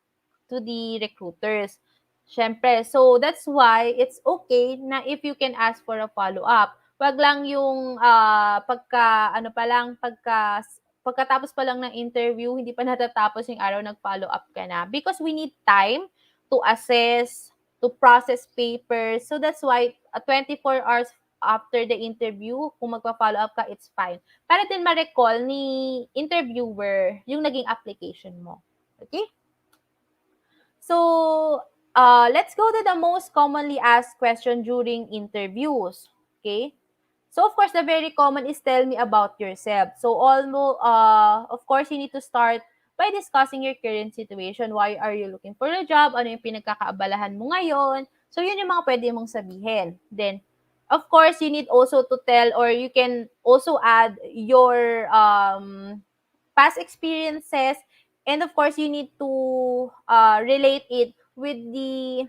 to the recruiters. Siyempre, so that's why it's okay na if you can ask for a follow-up. Wag lang yung pagkatapos pa lang ng interview, hindi pa natatapos yung araw, nag-follow up ka na. Because we need time to assess, to process papers. So that's why 24 hours after the interview, kung magpa-follow up ka, it's fine. Para din ma-recall ni interviewer yung naging application mo. Okay? So, let's go to the most commonly asked question during interviews. Okay? So, of course, the very common is tell me about yourself. So, of course, you need to start by discussing your current situation. Why are you looking for a job? Ano yung pinagkakaabalahan mo ngayon? So, yun yung mga pwede mong sabihin. Then, of course, you need also to tell, or you can also add your past experiences. And of course, you need to relate it with the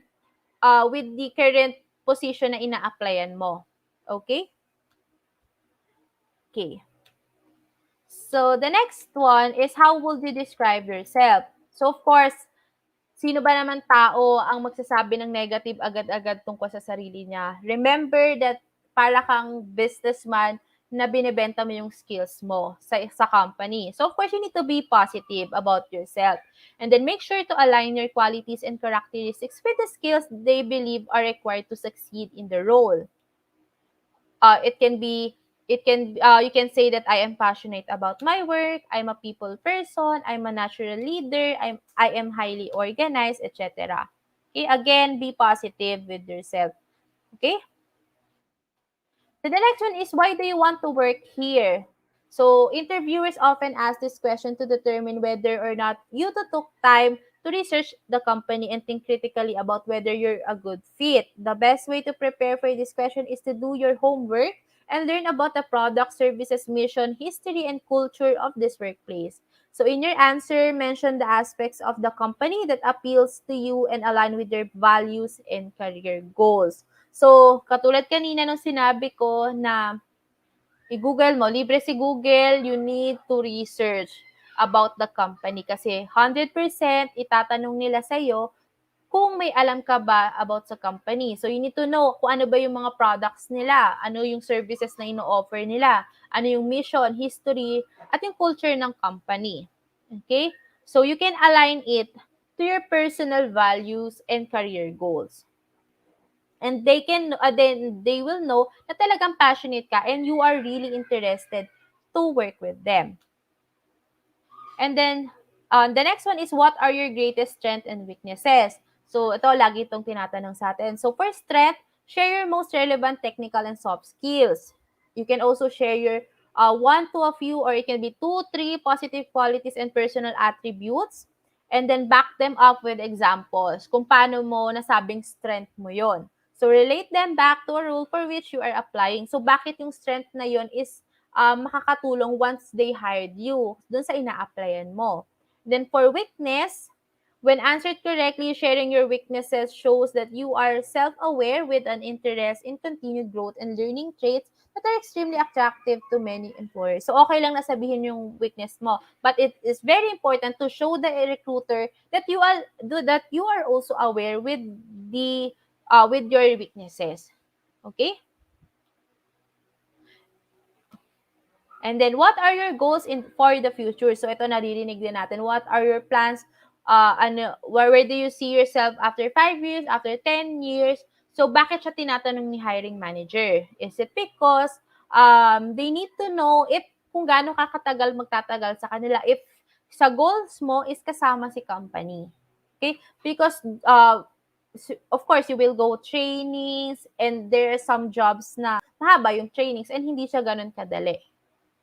current position na ina-applyan mo. Okay? Okay. So, the next one is how would you describe yourself? So, of course, sino ba naman tao ang magsasabi ng negative agad-agad tungkol sa sarili niya? Remember that para kang businessman na binebenta mo yung skills mo sa company. So, of course, you need to be positive about yourself. And then make sure to align your qualities and characteristics with the skills they believe are required to succeed in the role. You can say that I am passionate about my work, I'm a people person, I'm a natural leader, I am highly organized, etc. Okay, again, be positive with yourself. Okay? So the next one is, why do you want to work here? So interviewers often ask this question to determine whether or not you took time to research the company and think critically about whether you're a good fit. The best way to prepare for this question is to do your homework and learn about the product, services, mission, history, and culture of this workplace. So in your answer, mention the aspects of the company that appeals to you and align with your values and career goals. So, katulad kanina nung sinabi ko na i-Google mo, libre si Google, you need to research about the company kasi 100% itatanong nila sa'yo kung may alam ka ba about sa company. So, you need to know kung ano ba yung mga products nila, ano yung services na ino-offer nila, ano yung mission, history, at yung culture ng company. Okay? So, you can align it to your personal values and career goals. And then they will know na talagang passionate ka and you are really interested to work with them. And then, the next one is, what are your greatest strengths and weaknesses? So, ito, lagi itong tinatanong sa atin. So, for strength, share your most relevant technical and soft skills. You can also share your one to a few, or it can be two, three positive qualities and personal attributes, and then back them up with examples kung paano mo nasabing strength mo yon. So, relate them back to a role for which you are applying. So, bakit yung strength na yon is makakatulong once they hired you dun sa ina-applyan mo. Then, for weakness, when answered correctly, sharing your weaknesses shows that you are self-aware with an interest in continued growth and learning traits that are extremely attractive to many employers. So, okay lang na sabihin yung weakness mo, but it is very important to show the recruiter that you are also aware with your weaknesses. Okay? And then, what are your goals for the future? So, ito naririnig din natin. What are your plans? Where do you see yourself after 5 years, after 10 years? So, bakit siya tinatanong ni hiring manager? Is it because they need to know if kung gaano kakatagal magtatagal sa kanila, if sa goals mo is kasama si company. Okay? Because of course, you will go trainings, and there are some jobs na mahaba yung trainings and hindi siya ganun kadali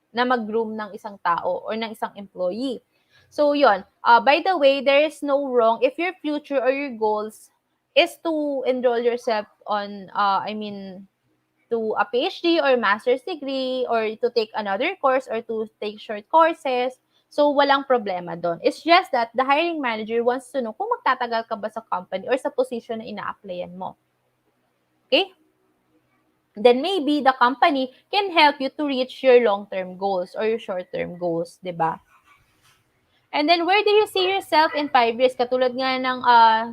na mag-groom ng isang tao or ng isang employee. So, yun. By the way, there is no wrong if your future or your goals is to enroll yourself on, to a PhD or master's degree, or to take another course, or to take short courses. So, walang problema doon. It's just that the hiring manager wants to know kung magtatagal ka ba sa company or sa position na ina-applyan mo. Okay? Then maybe the company can help you to reach your long-term goals or your short-term goals, di ba? And then, where do you see yourself in 5 years? Katulad nga ng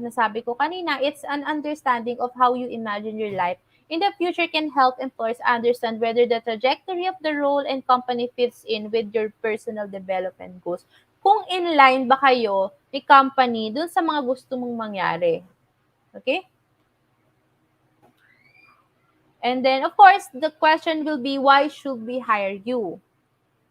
nasabi ko kanina, it's an understanding of how you imagine your life in the future can help employers understand whether the trajectory of the role and company fits in with your personal development goals. Kung in line ba kayo ni company dun sa mga gusto mong mangyari. Okay? And then, of course, the question will be, why should we hire you?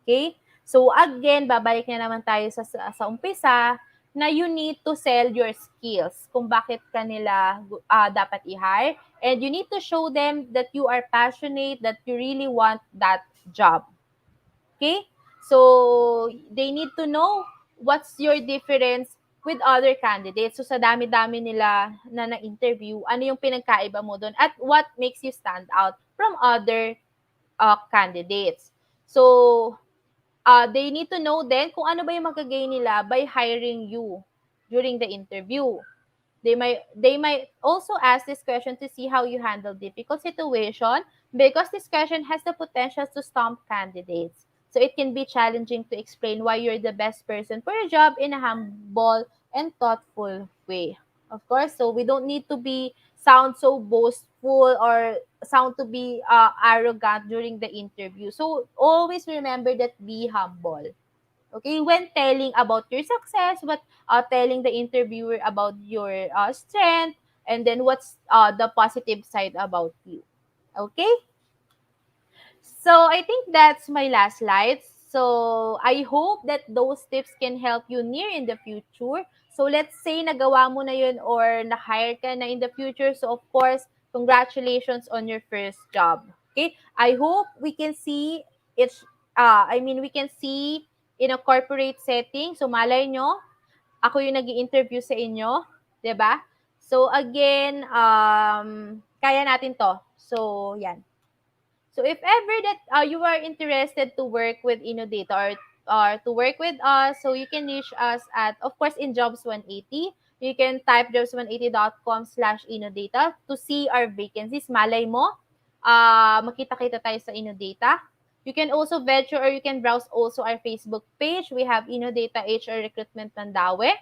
Okay? So, again, babalik na naman tayo sa umpisa na you need to sell your skills kung bakit kanila dapat i-hire. And you need to show them that you are passionate, that you really want that job. Okay? So, they need to know what's your difference with other candidates. So, sa dami-dami nila na na-interview, ano yung pinagkaiba mo doon at what makes you stand out from other candidates. So, they need to know then kung ano ba yung magagain nila by hiring you during the interview. They might also ask this question to see how you handle difficult situation, because this question has the potential to stump candidates. So it can be challenging to explain why you're the best person for a job in a humble and thoughtful way. Of course, so we don't need to sound so boastful or sound to be arrogant during the interview. So always remember that be humble. Okay, when telling about your success, but telling the interviewer about your strength, and then what's the positive side about you. Okay? So, I think that's my last slide. So, I hope that those tips can help you near in the future. So, let's say nagawa mo na yun or na-hire ka na in the future. So, of course, congratulations on your first job. Okay? I hope we can see we can see in a corporate setting. So, malay nyo, ako yung nag-i-interview sa inyo. 'Di ba? So, again, kaya natin to. So, yan. So if ever that you are interested to work with Innodata or to work with us, so you can reach us at, of course, in Jobs 180. You can type jobs180.com/Innodata to see our vacancies. Malay mo, makita-kita tayo sa Innodata. You can also venture or you can browse also our Facebook page. We have Innodata HR Recruitment Mandaue.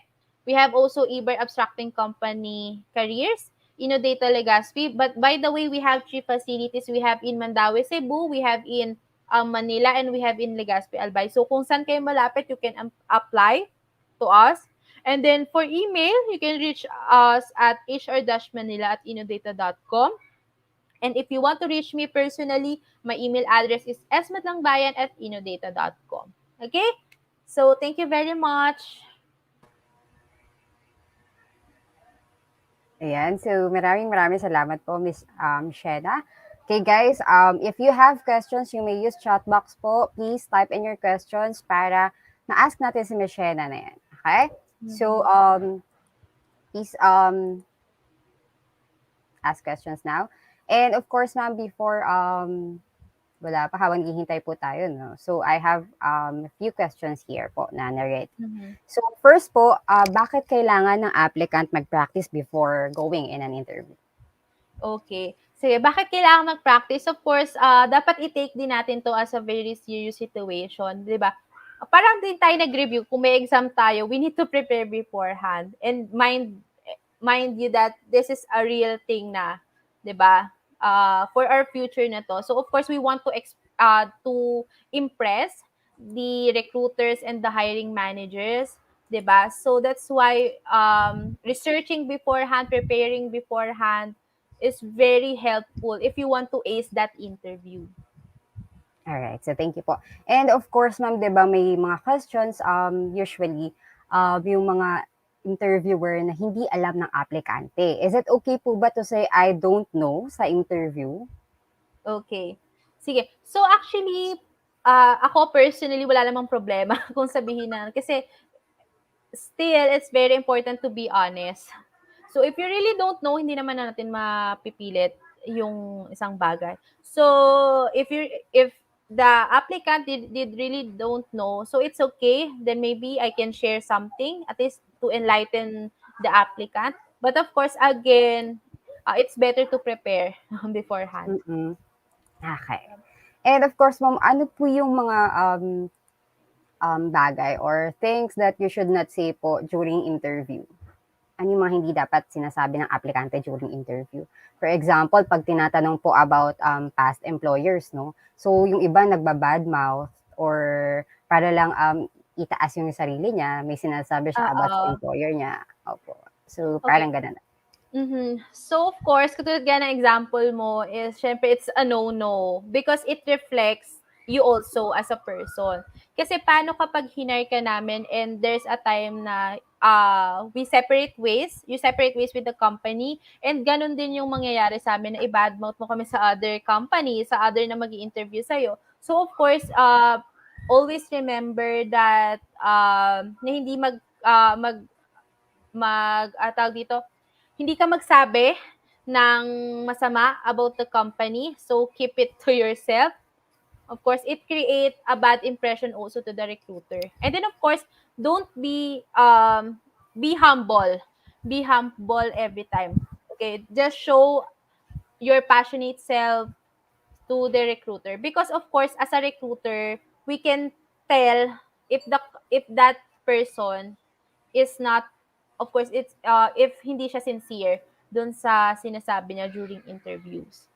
We have also Eber Abstracting Company Careers, Innodata Legazpi. But by the way, we have 3 facilities. We have in Mandaue, Cebu, we have in Manila, and we have in Legazpi, Albay. So kung saan kayo malapit, you can apply to us. And then for email, you can reach us at hr-manila@innodata.com. And if you want to reach me personally, my email address is esmatlangbayan@innodata.com. Okay? So thank you very much. Ayan, so maraming salamat po, Miss Shena. Okay, guys, if you have questions, you may use chat box po. Please type in your questions para ma-ask natin si Miss Shena na yan. Okay? So, please ask questions now. And of course, ma'am, before wala pa, habang hihintay po tayo, no? So, I have a few questions here po na narrate. So, first po, bakit kailangan ng applicant mag-practice before going in an interview? Okay. Sige, bakit kailangan mag-practice? Of course, dapat i-take din natin to as a very serious situation, di ba? Parang din tayo nag-review, kung may exam tayo, we need to prepare beforehand. And mind you that this is a real thing na, di ba? For our future na to. So, of course, we want to impress the recruiters and the hiring managers, 'di ba? So that's why researching beforehand, preparing beforehand is very helpful if you want to ace that interview. Alright, so thank you po. And of course, ma'am, 'di ba may mga questions usually yung mga interviewer na hindi alam ng aplikante. Is it okay po ba to say I don't know sa interview? Okay. Sige. So actually, ako personally wala namang problema kung sabihin na kasi still it's very important to be honest. So if you really don't know, hindi naman natin mapipilit yung isang bagay. So if the applicant did really don't know, so it's okay. Then maybe I can share something at least to enlighten the applicant. But of course, again, it's better to prepare beforehand. Mm. Okay. And of course, ma'am, ano po yung mga bagay or things that you should not say po during interview? Ano yung mga hindi dapat sinasabi ng aplikante during interview? For example, pag tinatanong po about past employers, no? So, yung iba nagbabad mouth or para lang itaas yung sarili niya, may sinasabi siya about sa Oo. employer niya. Opo. So, Okay. parang ganun. So, of course, katulad nga ng example mo is, syempre, it's a no-no because it reflects you also as a person. Kasi paano kapag hinire ka namin and there's a time na we separate ways, you separate ways with the company, and ganun din yung mangyayari sa amin na i-badmouth mo kami sa other company, sa other na mag-i-interview sa'yo. So, of course, always remember that na hindi tawag dito, hindi ka magsabi ng masama about the company. So, keep it to yourself. Of course, it creates a bad impression also to the recruiter. And then, of course, don't be humble. Be humble every time. Okay, just show your passionate self to the recruiter because of course as a recruiter we can tell if that person is not, of course, it's if hindi siya sincere dun sa sinasabi niya during interviews.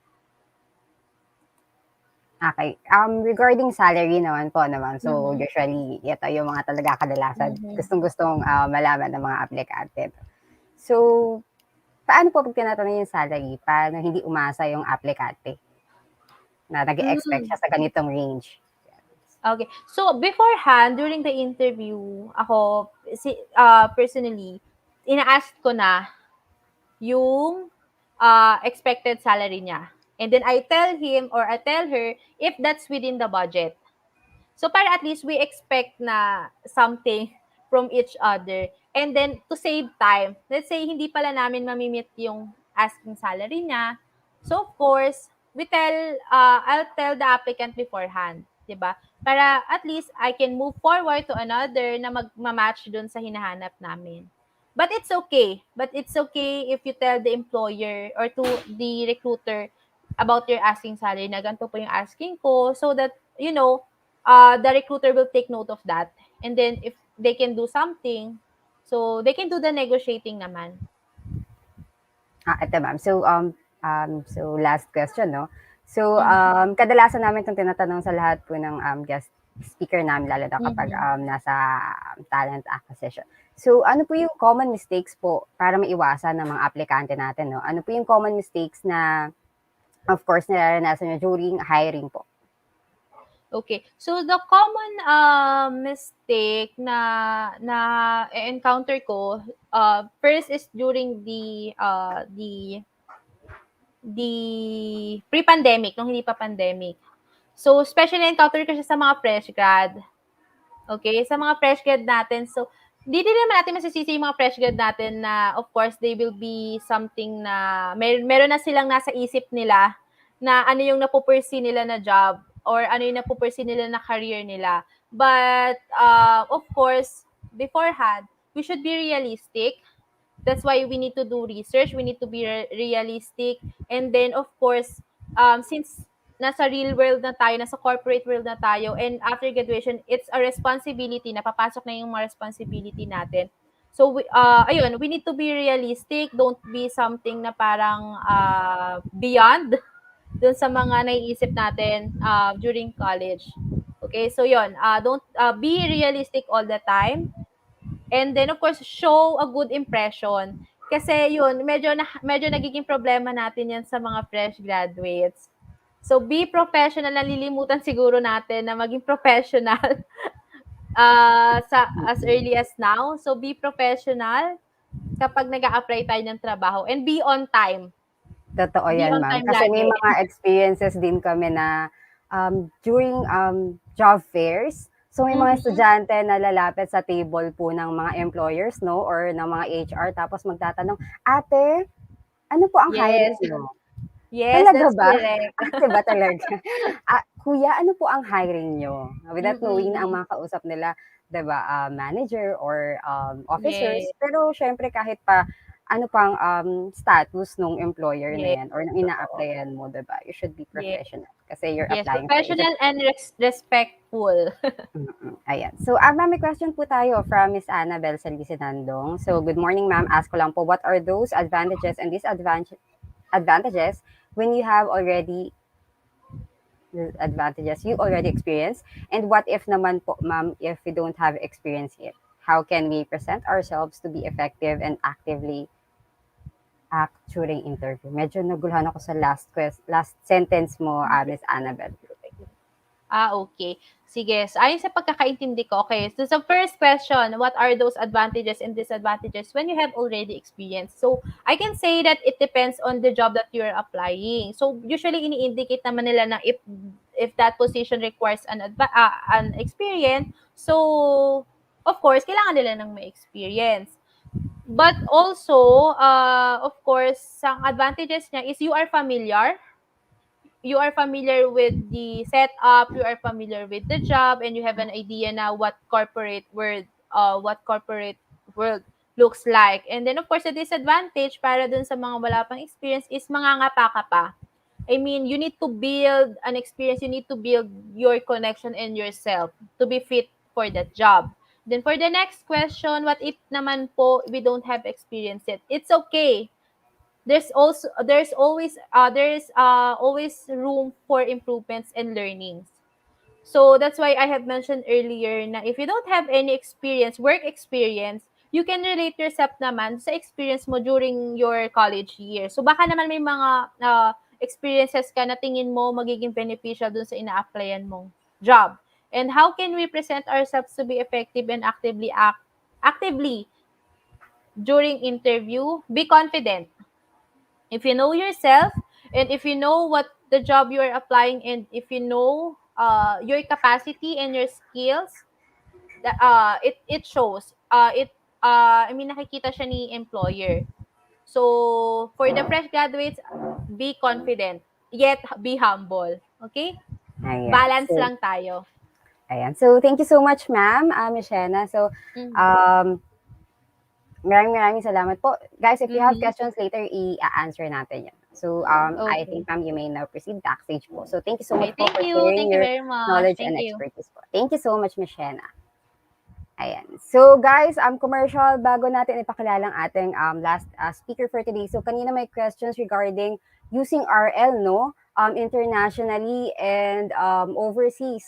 Okay. Regarding salary naman po naman, so usually, ito yung mga talaga kadalasan gustong-gustong malaman ng mga aplikante. So, paano po pag tinatanong yung salary, paano hindi umasa yung aplikante na nag-expect siya sa ganitong range? Okay. So, beforehand, during the interview, ako, personally, ina-ask ko na yung expected salary niya. And then I tell him or I tell her if that's within the budget. So para at least we expect na something from each other. And then to save time, let's say hindi pala namin mamimit yung asking salary niya. So of course, I'll tell the applicant beforehand, 'di ba? Para at least I can move forward to another na magma-match dun sa hinahanap namin. But it's okay. But it's okay if you tell the employer or to the recruiter about your asking salary na ganito po yung asking ko so that, the recruiter will take note of that. And then if they can do something, so they can do the negotiating naman. Ito ma'am. So last question, no? So, kadalasan namin itong tinatanong sa lahat po ng guest speaker namin, lalo na kapag nasa talent acquisition. So, ano po yung common mistakes po para maiwasan ng mga aplikante natin, no? Ano po yung common mistakes na, of course, nararanasan nyo during hiring po? Okay. So, the common mistake na encounter ko, first is during the the pre-pandemic, nung hindi pa pandemic. So, especially encounter ko siya sa mga fresh grad. Okay, sa mga fresh grad natin. So, di din naman natin masisisi yung mga fresh grad natin na of course they will be something na meron na silang nasa isip nila na ano yung napupursue nila na job or ano yung napupursue nila na career nila. But of course, beforehand, we should be realistic. That's why we need to do research, we need to be realistic, and then of course, since nasa real world na tayo, nasa corporate world na tayo, and after graduation, it's a responsibility na papasok na yung mga responsibility natin. So, ayun, we need to be realistic, don't be something na parang beyond dun sa mga naiisip natin during college. Okay, so yun, don't be realistic all the time. And then of course, show a good impression. Kasi yun, medyo nagiging problema natin yan sa mga fresh graduates. So be professional, nalilimutan siguro natin na maging professional as early as now. So be professional kapag nag-a-apply tayo ng trabaho and be on time. Totoo Be yan, on ma'am. time Kasi may lagi. mga experiences din kami na during job fairs, so may mga estudyante na lalapit sa table po ng mga employers, no, or ng mga HR, tapos magtatanong, ate, ano po ang hiring Yes. niyo? Yes, Talaga that's ba? correct. Ate ba talaga? Kuya, ano po ang hiring niyo? Without knowing na ang Mm-mm. mga kausap nila, 'di ba, manager or officers. Yes. Pero syempre kahit pa ano pang status nung employer na Yes. yan or nung Totoo. ina-applyan mo, 'di ba? You should be Yes. professional kasi you're Yes, applying for a job. professional and respectful. Ayan. So, ma'am, may question po tayo from Miss Annabel Salgisinandong. So, good morning, ma'am. Ask ko lang po, what are those advantages and disadvantages when you have already the advantages you already experienced? And what if naman po, ma'am, if we don't have experience yet? How can we present ourselves to be effective and actively act during interview? Medyo naguluhan ako sa last sentence mo, Miss Annabel. Okay. Sige. So, ayon sa pagkakaintindi ko, okay. So, sa first question, what are those advantages and disadvantages when you have already experienced? So, I can say that it depends on the job that you're applying. So, usually, ini-indicate naman nila na if that position requires an experience, so, of course, kailangan nila ng may experience. But also, of course, ang advantages niya is you are familiar with the setup, you are familiar with the job, and you have an idea now what corporate world looks like. And then of course, the disadvantage para dun sa mga wala pang experience is mangangapa ka pa. I mean, you need to build an experience, you need to build your connection and yourself to be fit for that job. Then for the next question, what if naman po we don't have experience yet? It's okay, there's always room for improvements and learnings. So that's why I have mentioned earlier na if you don't have any work experience, you can relate yourself naman sa experience mo during your college year. So baka naman may mga experiences ka na tingin mo magiging beneficial dun sa ina-applyan mong job. And how can we present ourselves to be effective and actively during interview? Be confident. If you know yourself, and if you know what the job you are applying, and if you know your capacity and your skills, it shows. I mean, nakikita siya ni employer. So, for the fresh graduates, be confident, yet be humble. Okay? Ayan. Balance So, lang tayo. ayan. So, thank you so much, ma'am, Miss Shena. So, maraming salamat po. Guys, if you have questions later, i-answer natin yan. So, I Okay. think, ma'am, you may now proceed backstage po. So, thank you so much Okay, po for thank you. sharing Thank you your very much. knowledge Thank and you. expertise po. Thank you so much, Miss Shena. Ayan. So, guys, commercial, bago natin ipakilala ang ating last speaker for today. So, kanina may questions regarding using RL, no? Internationally and overseas.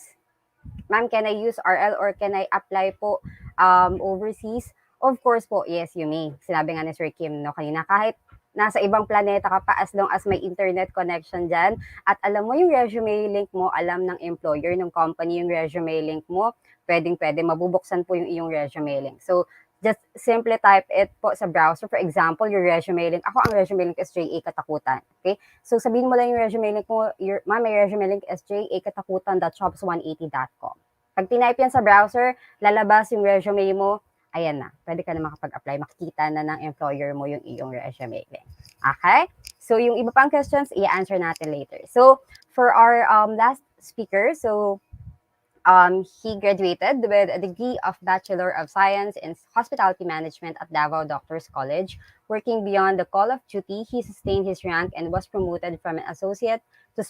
Ma'am, can I use RL or can I apply po overseas? Of course po, yes, you may. Sinabi nga ni Sir Kim, no, kanina, kahit nasa ibang planeta ka pa, as long as may internet connection dyan, at alam mo yung resume link mo, alam ng employer, ng company yung resume link mo, pwede, mabubuksan po yung iyong resume link. So, just simply type it po sa browser. For example, your resume link. Ako ang resume link is JA Katakutan. Okay? So sabihin mo lang yung resume link mo, ma'am, my resume link is jakatakutan.shops180.com. Pag tinype yan sa browser, lalabas yung resume mo, ayan na, pwede ka na makapag-apply. Makikita na ng employer mo yung iyong resume link. Okay? So yung iba pang questions, i-answer natin later. So for our last speaker, so he graduated with a degree of Bachelor of Science in Hospitality Management at Davao Doctors College. Working beyond the call of duty, he sustained his rank and was promoted from an associate to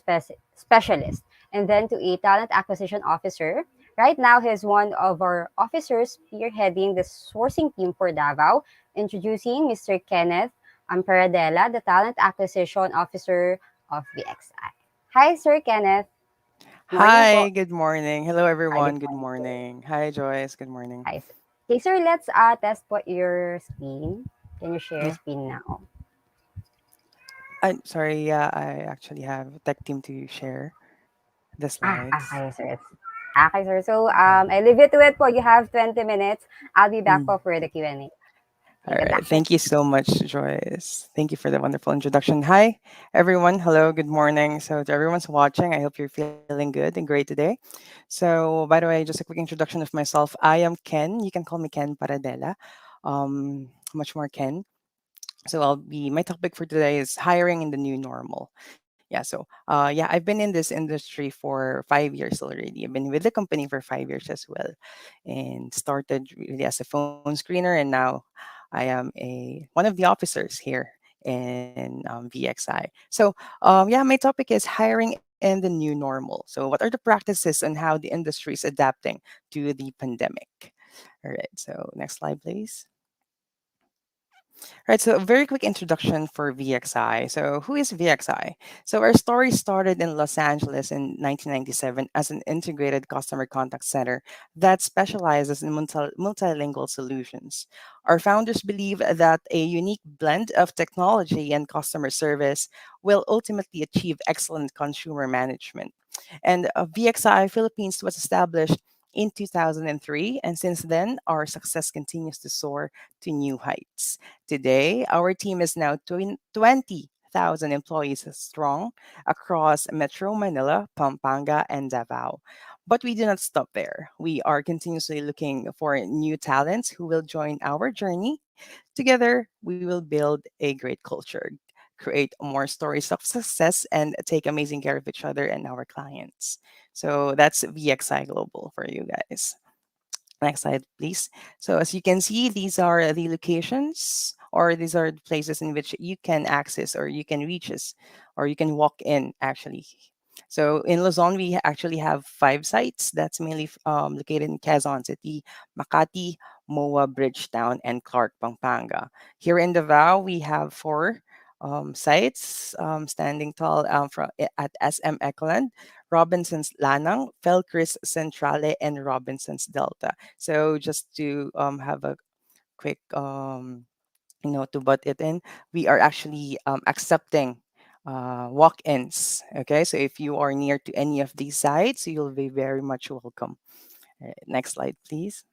specialist and then to a talent acquisition officer. Right now, he is one of our officers spearheading the sourcing team for Davao, introducing Mr. Kenneth Paradela, the talent acquisition officer of VXI. Hi, Sir Kenneth. Morning po. Hi, good morning. Hello, Hi, good everyone. Good morning, sir. morning. Hi, Joyce. Good morning. Hi, sir. Okay, sir, let's test what your screen. Can you share Yeah. screen now? I'm sorry. Yeah, I actually have tech team to share the slides. Okay, sir. Okay, sir. So, Yeah. I leave it to it po. You have 20 minutes. I'll be back Mm. po for the Q&A. All Okay, good right. luck, sir. Thank you so much, Joyce. Thank you for the wonderful introduction. Hi, everyone. Hello. Good morning. So, to everyone's watching, I hope you're feeling good and great today. So, by the way, just a quick introduction of myself. I am Ken. You can call me Ken Paradela. Much more Ken. So my topic for today is hiring in the new normal. Yeah, I've been in this industry for 5 years already. I've been with the company for 5 years as well, and started really as a phone screener, and now I am a one of the officers here in VXI. So my topic is hiring in the new normal. So what are the practices and how the industry is adapting to the pandemic? All right. So next slide, please. Right, so a very quick introduction for VXI. So, who is VXI? So, our story started in Los Angeles in 1997 as an integrated customer contact center that specializes in multilingual solutions. Our founders believe that a unique blend of technology and customer service will ultimately achieve excellent consumer management. And VXI Philippines was established in 2003, and since then, our success continues to soar to new heights. Today, our team is now 20,000 employees strong across Metro Manila, Pampanga, and Davao. But we do not stop there. We are continuously looking for new talents who will join our journey. Together, we will build a great culture, create more stories of success, and take amazing care of each other and our clients. So that's VXI Global for you guys. Next slide, please. So as you can see, these are the locations, or these are the places in which you can access or you can reach us or you can walk in actually. So in Luzon, we actually have 5 sites that's mainly located in Quezon City, Makati, Moa, Bridgetown, and Clark, Pampanga. Here in Davao, we have 4 sites standing tall at SM Ecoland, Robinson's Lanang, Felcris Centrale, and Robinson's Delta. So just to have a quick, to butt it in, we are actually accepting walk-ins. Okay, so if you are near to any of these sites, you'll be very much welcome. Next slide, please.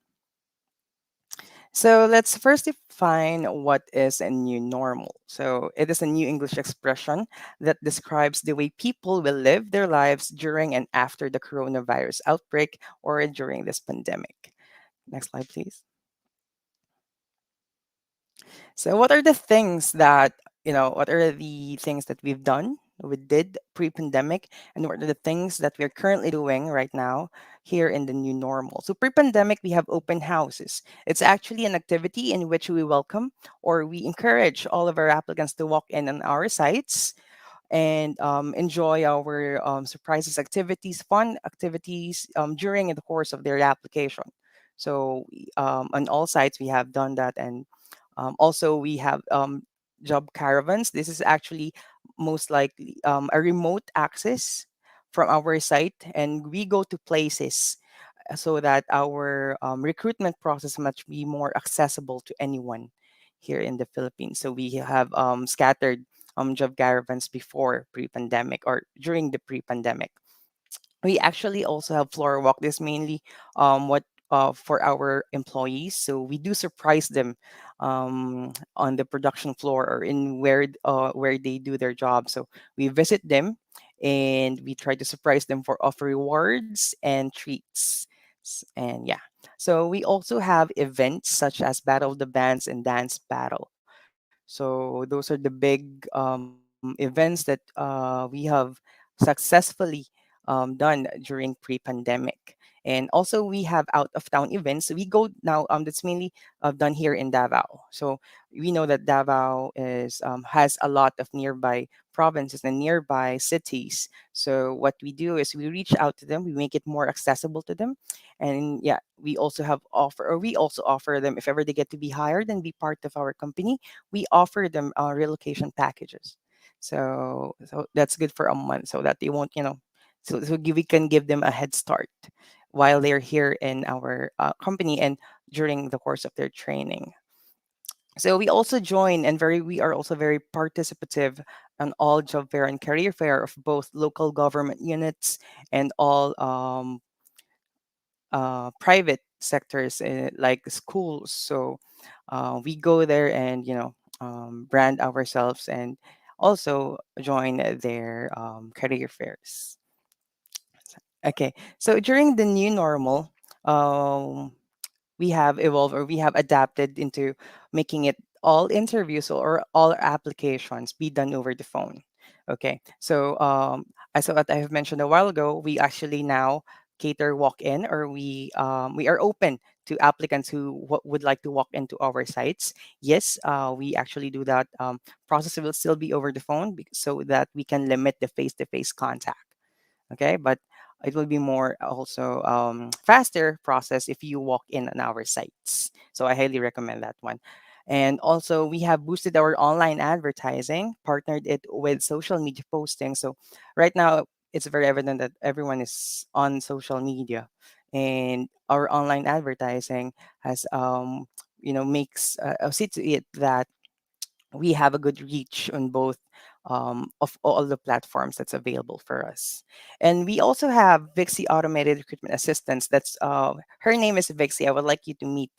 So let's first define what is a new normal. So it is a new English expression that describes the way people will live their lives during and after the coronavirus outbreak or during this pandemic. Next slide, please. So what are the things that we did pre-pandemic, and what are the things that we're currently doing right now here in the new normal? So pre-pandemic, we have open houses. It's actually an activity in which we welcome or we encourage all of our applicants to walk in on our sites and enjoy our surprises activities, fun activities during the course of their application. So on all sites, we have done that, and also we have job caravans. This is actually most likely a remote access from our site, and we go to places so that our recruitment process must be more accessible to anyone here in the Philippines. So we have scattered job caravans before pre-pandemic or during the pre-pandemic. We actually also have floor walk. This mainly what for our employees. So we do surprise them on the production floor or in where they do their job. So we visit them and we try to surprise them for offer rewards and treats. And yeah, so we also have events such as Battle of the Bands and Dance Battle. So those are the big events that we have successfully done during pre-pandemic. And also we have out of town events. We go now. That's mainly done here in Davao. So we know that Davao is has a lot of nearby provinces and nearby cities. So what we do is we reach out to them. We make it more accessible to them, and yeah, we also offer them if ever they get to be hired and be part of our company, we offer them relocation packages. So that's good for a month so that they won't, we can give them a head start while they're here in our company and during the course of their training. So we are also very participative on all job fair and career fair of both local government units and all private sectors like schools. So we go there and brand ourselves and also join their career fairs. Okay, so during the new normal, um, we have evolved or we have adapted into making it all interviews or all applications be done over the phone. Okay, so as what I have mentioned a while ago, we actually now cater walk-in, or we are open to applicants who would like to walk into our sites. Yes, we actually do that. Process will still be over the phone so that we can limit the face-to-face contact. Okay, but it will be more also faster process if you walk in on our sites, so I highly recommend that one. And also we have boosted our online advertising, partnered it with social media posting. So right now it's very evident that everyone is on social media, and our online advertising has makes see to it that we have a good reach on both of all the platforms that's available for us. And we also have Vixie Automated Recruitment Assistance. That's her name is Vixie. I would like you to meet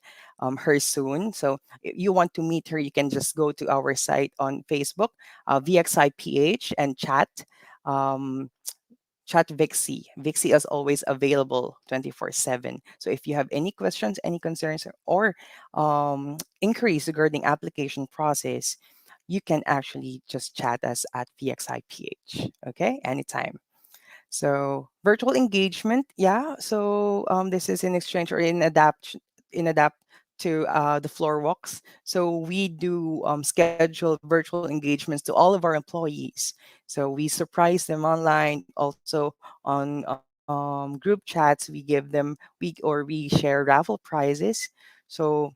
her soon. So if you want to meet her, you can just go to our site on Facebook, VXIPH, and chat. Um, Chat Vixie. Vixie is always available 24/7. So if you have any questions, any concerns, or inquiries regarding application process, you can actually just chat us at VXIPH. Okay, anytime. So virtual engagement, yeah. So this is in exchange or in adapt to the floor walks. So we do schedule virtual engagements to all of our employees. So we surprise them online, also on group chats. We share raffle prizes. So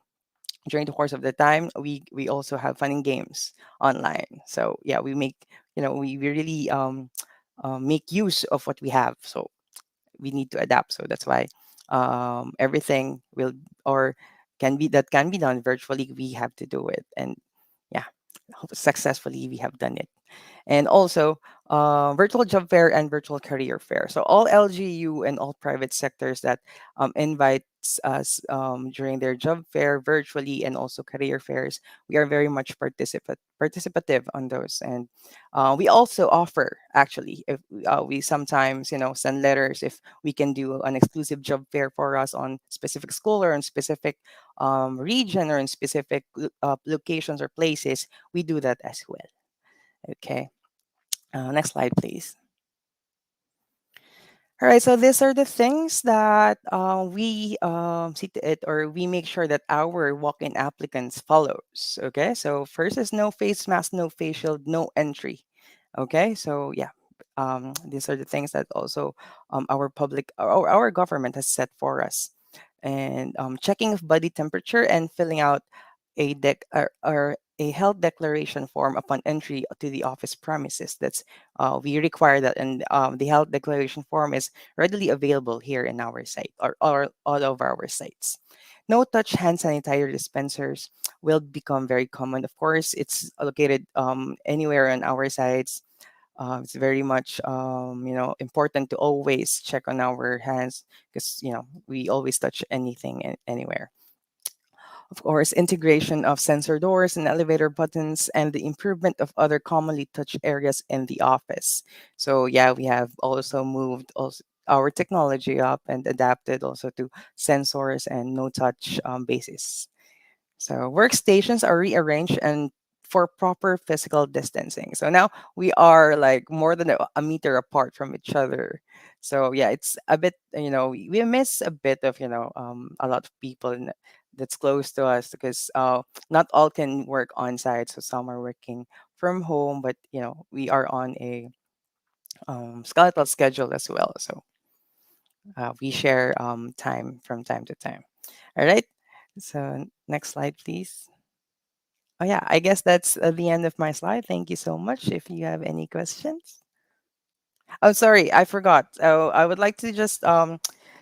during the course of the time, we also have fun and games online. So yeah, we really make use of what we have. So we need to adapt. So that's why everything will or can be done virtually. We have to do it, and yeah, successfully we have done it. And also virtual job fair and virtual career fair. So all LGU and all private sectors that invites us during their job fair virtually and also career fairs, we are very much participative on those. And we also offer actually if we sometimes send letters if we can do an exclusive job fair for us on specific school or on specific region or in specific locations or places. We do that as well. Okay. Next slide, please. All right, so these are the things that we see to it, or we make sure that our walk-in applicants follows. Okay, so first is no face mask, no face shield, no entry. Okay, so yeah, these are the things that also our government has set for us. And checking of body temperature and filling out or a health declaration form upon entry to the office premises. That's we require that, and the health declaration form is readily available here in our site or all of our sites. No touch hand sanitizer dispensers will become very common. Of course, it's located anywhere on our sites. It's very much important to always check on our hands because we always touch anything anywhere. Of course, integration of sensor doors and elevator buttons, and the improvement of other commonly touched areas in the office. So yeah, we have also moved also our technology up and adapted also to sensors and no touch basis. So workstations are rearranged and for proper physical distancing. So now we are like more than a meter apart from each other. So yeah, it's a bit, we miss a bit of, a lot of people that's close to us because not all can work on site. So some are working from home, but we are on a skeletal schedule as well. So we share time from time to time. All right. So next slide, please. Oh yeah, I guess that's the end of my slide. Thank you so much. If you have any questions. Oh, sorry, I forgot. So I would like to just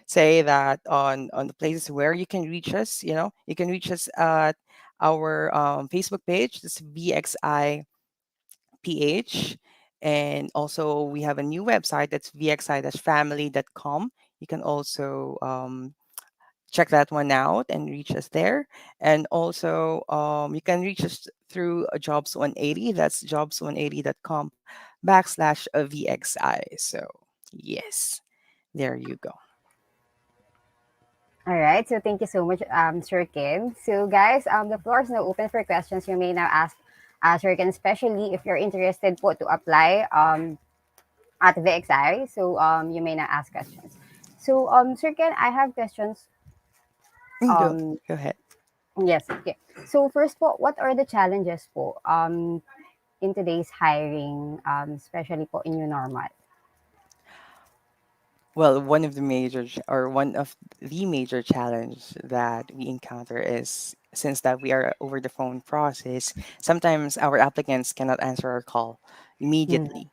say that on the places where you can reach us, you can reach us at our Facebook page. This VXI PH, and also we have a new website that's vxi-family.com. You can also check that one out and reach us there. And also, you can reach us through Jobs 180. That's jobs180.com backslash VXI. So, yes, there you go. All right. So thank you so much, Sir Ken. So guys, the floor is now open for questions. You may now ask Sir Ken, especially if you're interested po to apply at VXI. So you may now ask questions. So Sir Ken, I have questions. Go, Um, go ahead. yes. Okay. So first po, what are the challenges po in today's hiring, especially po in new normal? Well, one of the major challenge that we encounter is since that we are over the phone process, sometimes our applicants cannot answer our call Mm-hmm. immediately.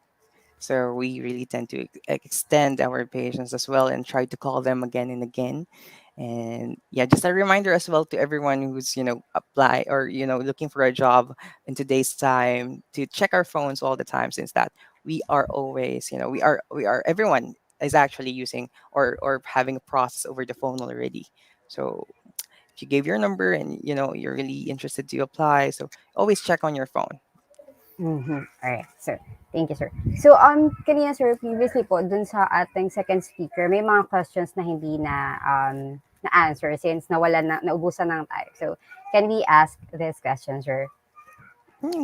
So we really tend to extend our patience as well and try to call them again and again. And yeah, just a reminder as well to everyone who's apply or looking for a job in today's time to check our phones all the time, since that we are always we are everyone is actually using or having a process over the phone already. So if you gave your number and you're really interested to apply, so always check on your phone. Mm-hmm. All right, sir. Thank you, sir. So, kanina, sir, previously po, dun sa ating second speaker, may mga questions na hindi na answer since naubusan ng time. So, can we ask this question, sir?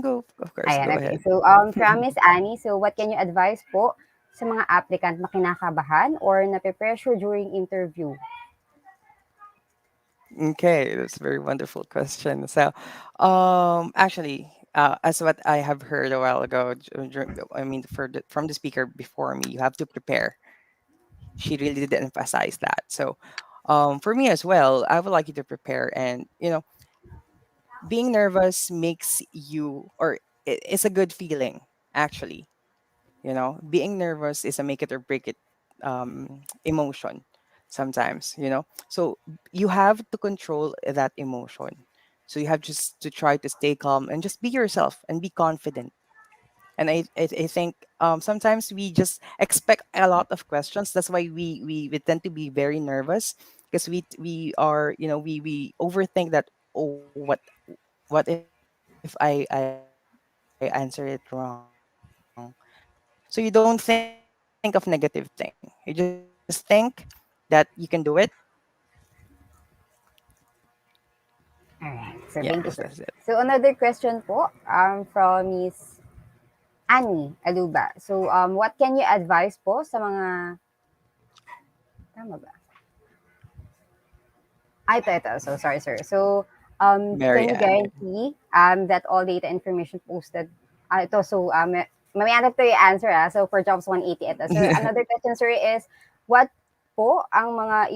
Go, of course, Ayan, go okay. ahead. So, from Miss Annie, so what can you advise po sa mga applicant na kinakabahan or nape-pressure during interview? Okay, that's a very wonderful question. So, actually, as what I have heard a while ago, I mean, from the speaker before me, you have to prepare. She really did emphasize that. So, for me as well, I would like you to prepare, and being nervous makes you, or it's a good feeling, actually. Being nervous is a make it or break it emotion sometimes. So you have to control that emotion. So you have just to try to stay calm and just be yourself and be confident. And I think sometimes we just expect a lot of questions. That's why we tend to be very nervous because we are we overthink that. Oh, what if I answer it wrong? So you don't think of negative thing. You just think that you can do it, All right. yeah, So, that's thank you, it. sir. So, another question po from Miss Annie Aluba. So, what can you advise po sa mga, tama ba? Ito. So, sorry, sir. So, can you Marianne. guarantee that all data information posted, ito, so, mamaya na ito yung answer, So, for Jobs 180, ito. Sir, another question, sir, is, what po ang mga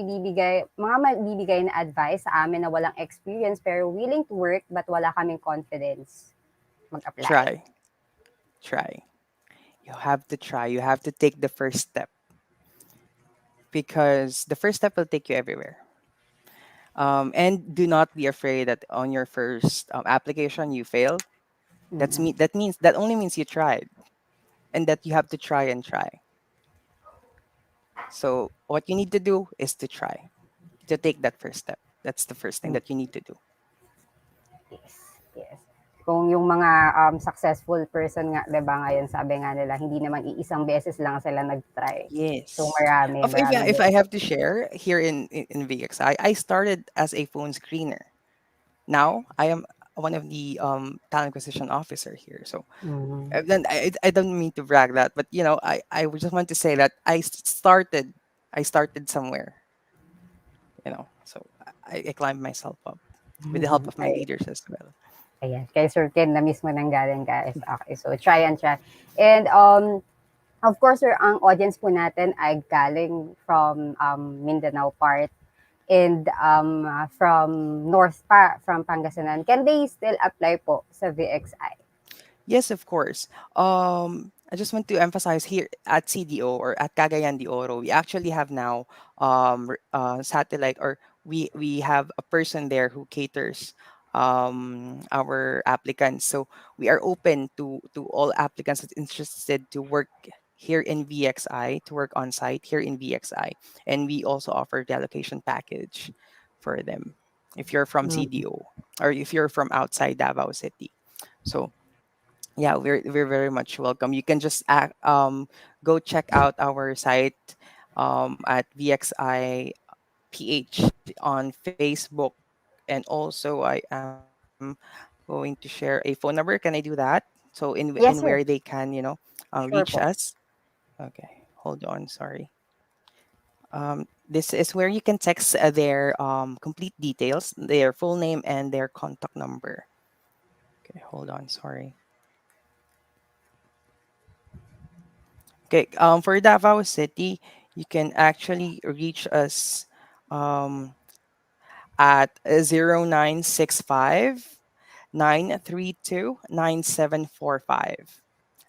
magbibigay na advice sa amin na walang experience pero willing to work but wala kaming confidence mag-apply? Try, try. You have to try. You have to take the first step because the first step will take you everywhere. And do not be afraid that on your first application you failed. Mhm. That only means you tried. and that you have to try and try. So what you need to do is to try, to take that first step. That's the first thing Mm, that you need to do. yes, yes. Kung yung mga successful person nga, 'di ba, ngayon sabi nga nila hindi naman iisang beses lang sila nag-try. So Yes. marami, Yeah, maraming if I beses. have to share here in VXI, I started as a phone screener. Now I am one of the talent acquisition officer here. So Mhm. then I don't mean to brag that, but I would just want to say that I started somewhere, So I climbed myself up with the help of my Ay, leaders as well. ayan, kay Sir Ken na mismo nanggaling, guys. Okay, so try and try. And of course, sir, ang audience po natin ay galing from Mindanao part and from North pa, from Pangasinan. Can they still apply po sa VXI? Yes, of course. I just want to emphasize here at CDO or at Cagayan de Oro, we actually have now satellite, or we have a person there who caters our applicants. So we are open to all applicants that's interested to work here in VXI, to work on site here in VXI, and we also offer the allocation package for them if you're from Mm. CDO or if you're from outside Davao City. So yeah, we're very much welcome. You can just go check out our site at VXI PH on Facebook, and also I am going to share a phone number. Can I do that? So in Yes, where sir. they can Sure reach po. us. Okay, hold on. Sorry. This is where you can text their complete details, their full name, and their contact number. Okay, hold on. Sorry. Okay, for Davao City, you can actually reach us um, at 0965 932 9745.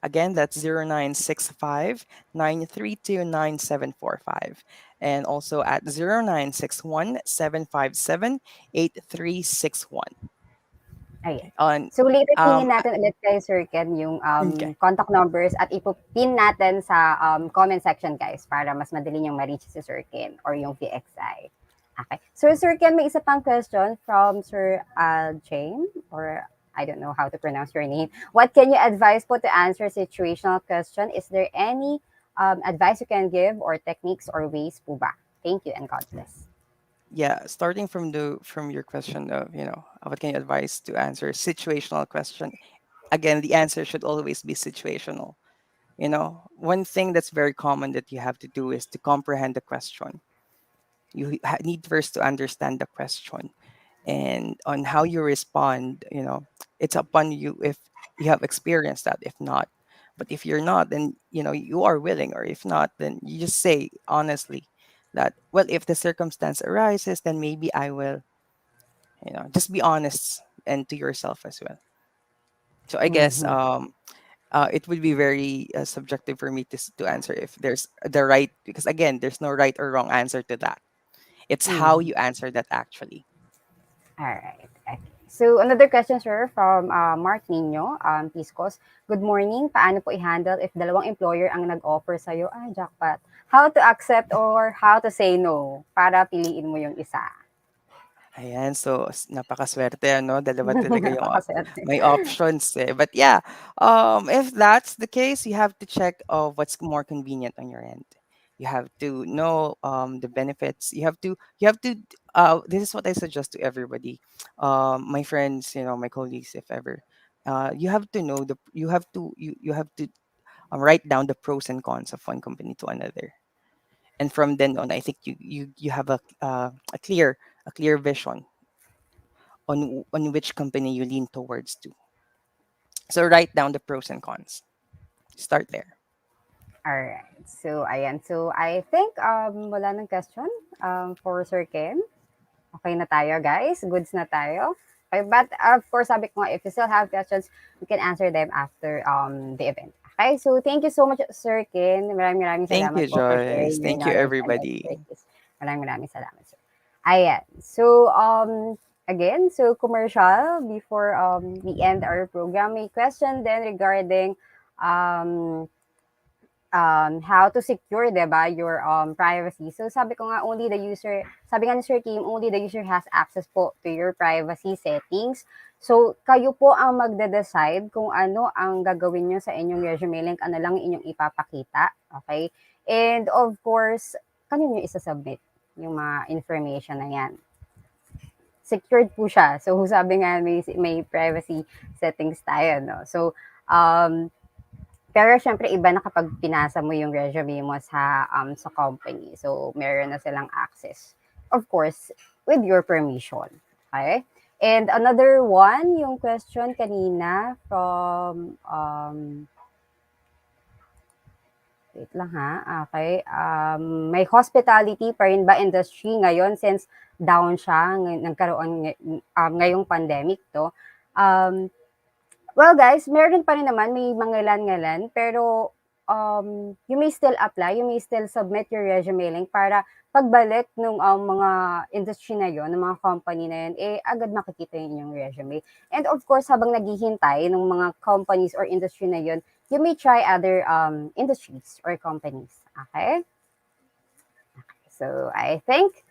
Again, that's 0965 932 9745, and also at 0961 757 8361. Ayan. Okay, on So later hingin uh, natin ulit kay Sir Ken yung okay. contact numbers at ipopin natin sa comment section, guys, para mas madali niyong ma-reach si Sir Ken or yung VXI. Okay. So Sir Ken, may isa pang question from Sir Jane, or I don't know how to pronounce your name. What can you advise po to answer situational question? Is there any advice you can give or techniques or ways po ba? Thank you and God bless. Yeah, starting from your question of what can you advise to answer situational question. Again, the answer should always be situational. One thing that's very common that you have to do is to comprehend the question. You need first to understand the question, and on how you respond, it's upon you if you have experienced that. If not, but if you're not, then you are willing, or if not, then you just say honestly that, well, if the circumstance arises, then maybe I will, just be honest and to yourself as well. So I guess Mhm. it would be very subjective for me to answer if there's the right, because again, there's no right or wrong answer to that. It's how Mhm. you answer that actually. All right. Okay. So another question, sir, from Mark Nino, Piscos. Good morning. Paano po i-handle if dalawang employer ang nag-offer sa'yo? Ay, jackpot. How to accept or how to say no para piliin mo yung isa? Ayan, so napakaswerte ano, dalawa talaga yung Napakaswerte. may options eh. But yeah, if that's the case, you have to check what's more convenient on your end. You have to know the benefits. This is what I suggest to everybody. My friends, my colleagues, if ever. You have to write down the pros and cons of one company to another, and from then on, I think you have a clear vision on which company you lean towards to. So write down the pros and cons. Start there. All right. So, ayan. So, I think wala nang question for Sir Ken. Okay na tayo, guys. Goods na tayo. Okay, but of course, sabi ko nga, if you still have questions, we can answer them after the event. Okay, so thank you so much, Sir Ken. Maraming maraming Thank salamat you, po for Joyce. sharing your Thank you, knowledge and everybody. expertise. Maraming maraming salamat, sir. Ayan. So, again, so commercial before we end our program. May question then regarding um, how to secure, 'di ba, your privacy. So sabi ko nga, sabi nga ni Sir Kim, only the user has access po to your privacy settings. So kayo po ang magde-decide kung ano ang gagawin niyo sa inyong resume link, ano lang inyong ipapakita, okay? And of course, kanino niyo isa-submit yung mga information na 'yan. Secured po siya. So sabi nga may privacy settings tayo, no. So pero syempre iba na kapag pinasa mo yung resume mo sa company. So, meron na silang access. Of course, with your permission. Okay? And another one, yung question kanina from, wait lang ha. Okay. May hospitality pa rin ba industry ngayon since down siya, nagkaroon ngayong pandemic to? Well, guys, meron pa rin naman, may mangilan-ngalan, pero you may still apply, you may still submit your resume link para pagbalik ng mga industry na yon, ng mga company na yun, agad makikita yun yung resume. And of course, habang naghihintay ng mga companies or industry na yun, you may try other industries or companies. Okay? So, I think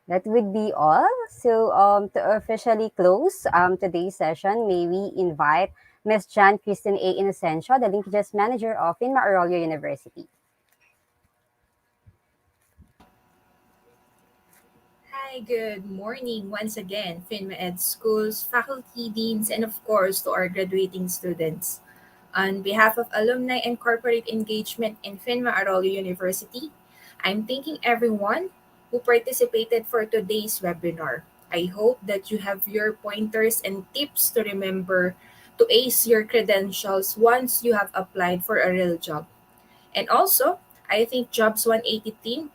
that would be all. So to officially close today's session, may we invite Ms. Jan Kristen A. Inocencio, the Linkages Manager of PHINMA Araullo University. Hi, good morning once again, PHINMA Ed schools, faculty, deans, and of course to our graduating students. On behalf of alumni and corporate engagement in PHINMA Araullo University, I'm thanking everyone who participated for today's webinar. I hope that you have your pointers and tips to remember to ace your credentials once you have applied for a real job. And also, I thank Jobs 180 team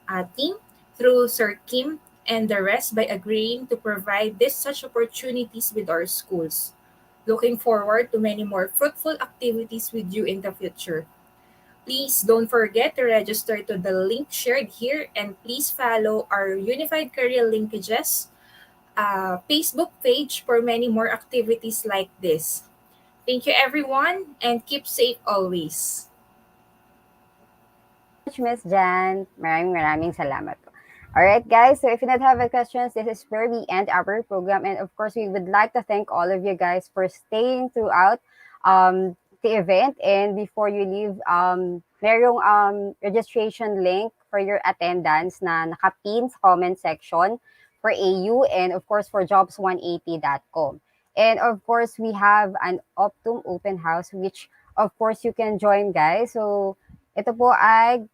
through Sir Kim and the rest by agreeing to provide this such opportunities with our schools. Looking forward to many more fruitful activities with you in the future. Please don't forget to register to the link shared here and please follow our Unified Career Linkages Facebook page for many more activities like this. Thank you everyone and keep safe always. Miss Jan, maraming salamat po. Alright guys, so if you don't have any questions, this is where we end our program. And of course, we would like to thank all of you guys for staying throughout the event. And before you leave, merong registration link for your attendance na nakapin sa comment section for AU and of course for jobs180.com. And of course, we have an Optum open house which of course you can join guys. So ito po ay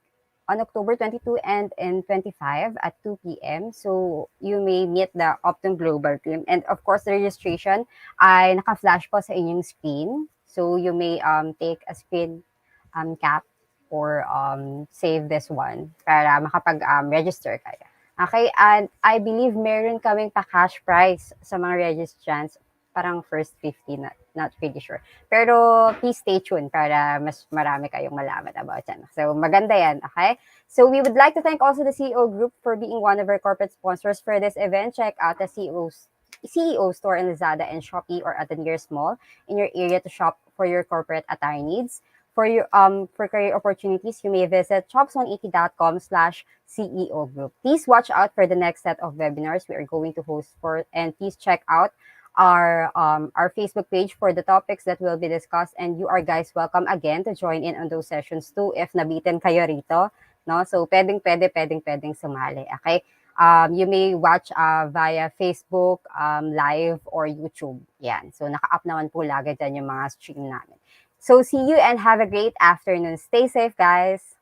on October 22 and 25 at 2 p.m. So you may meet the Optum Global team. And of course, the registration ay naka-flash po sa inyong screen. So you may take a screen cap or save this one para makapag-register kayo. Okay, and I believe meron kaming pa-cash prize sa mga registrants, parang first 50, not pretty sure. Pero please stay tuned para mas marami kayong malaman about yan. So maganda yan, okay? So we would like to thank also the CEO Group for being one of our corporate sponsors for this event. Check out the CEO store in Lazada and Shopee or at the nearest mall in your area to shop for your corporate attire needs. For career opportunities, you may visit jobs180.com/CEO Group. Please watch out for the next set of webinars we are going to host and please check out our Facebook page for the topics that will be discussed. And you are guys welcome again to join in on those sessions too if nabitin kayo rito. No? So, pwedeng sumali. Okay? You may watch via Facebook, live, or YouTube. Yan. So, naka-up naman po lagi dyan yung mga stream namin. So, see you and have a great afternoon. Stay safe, guys.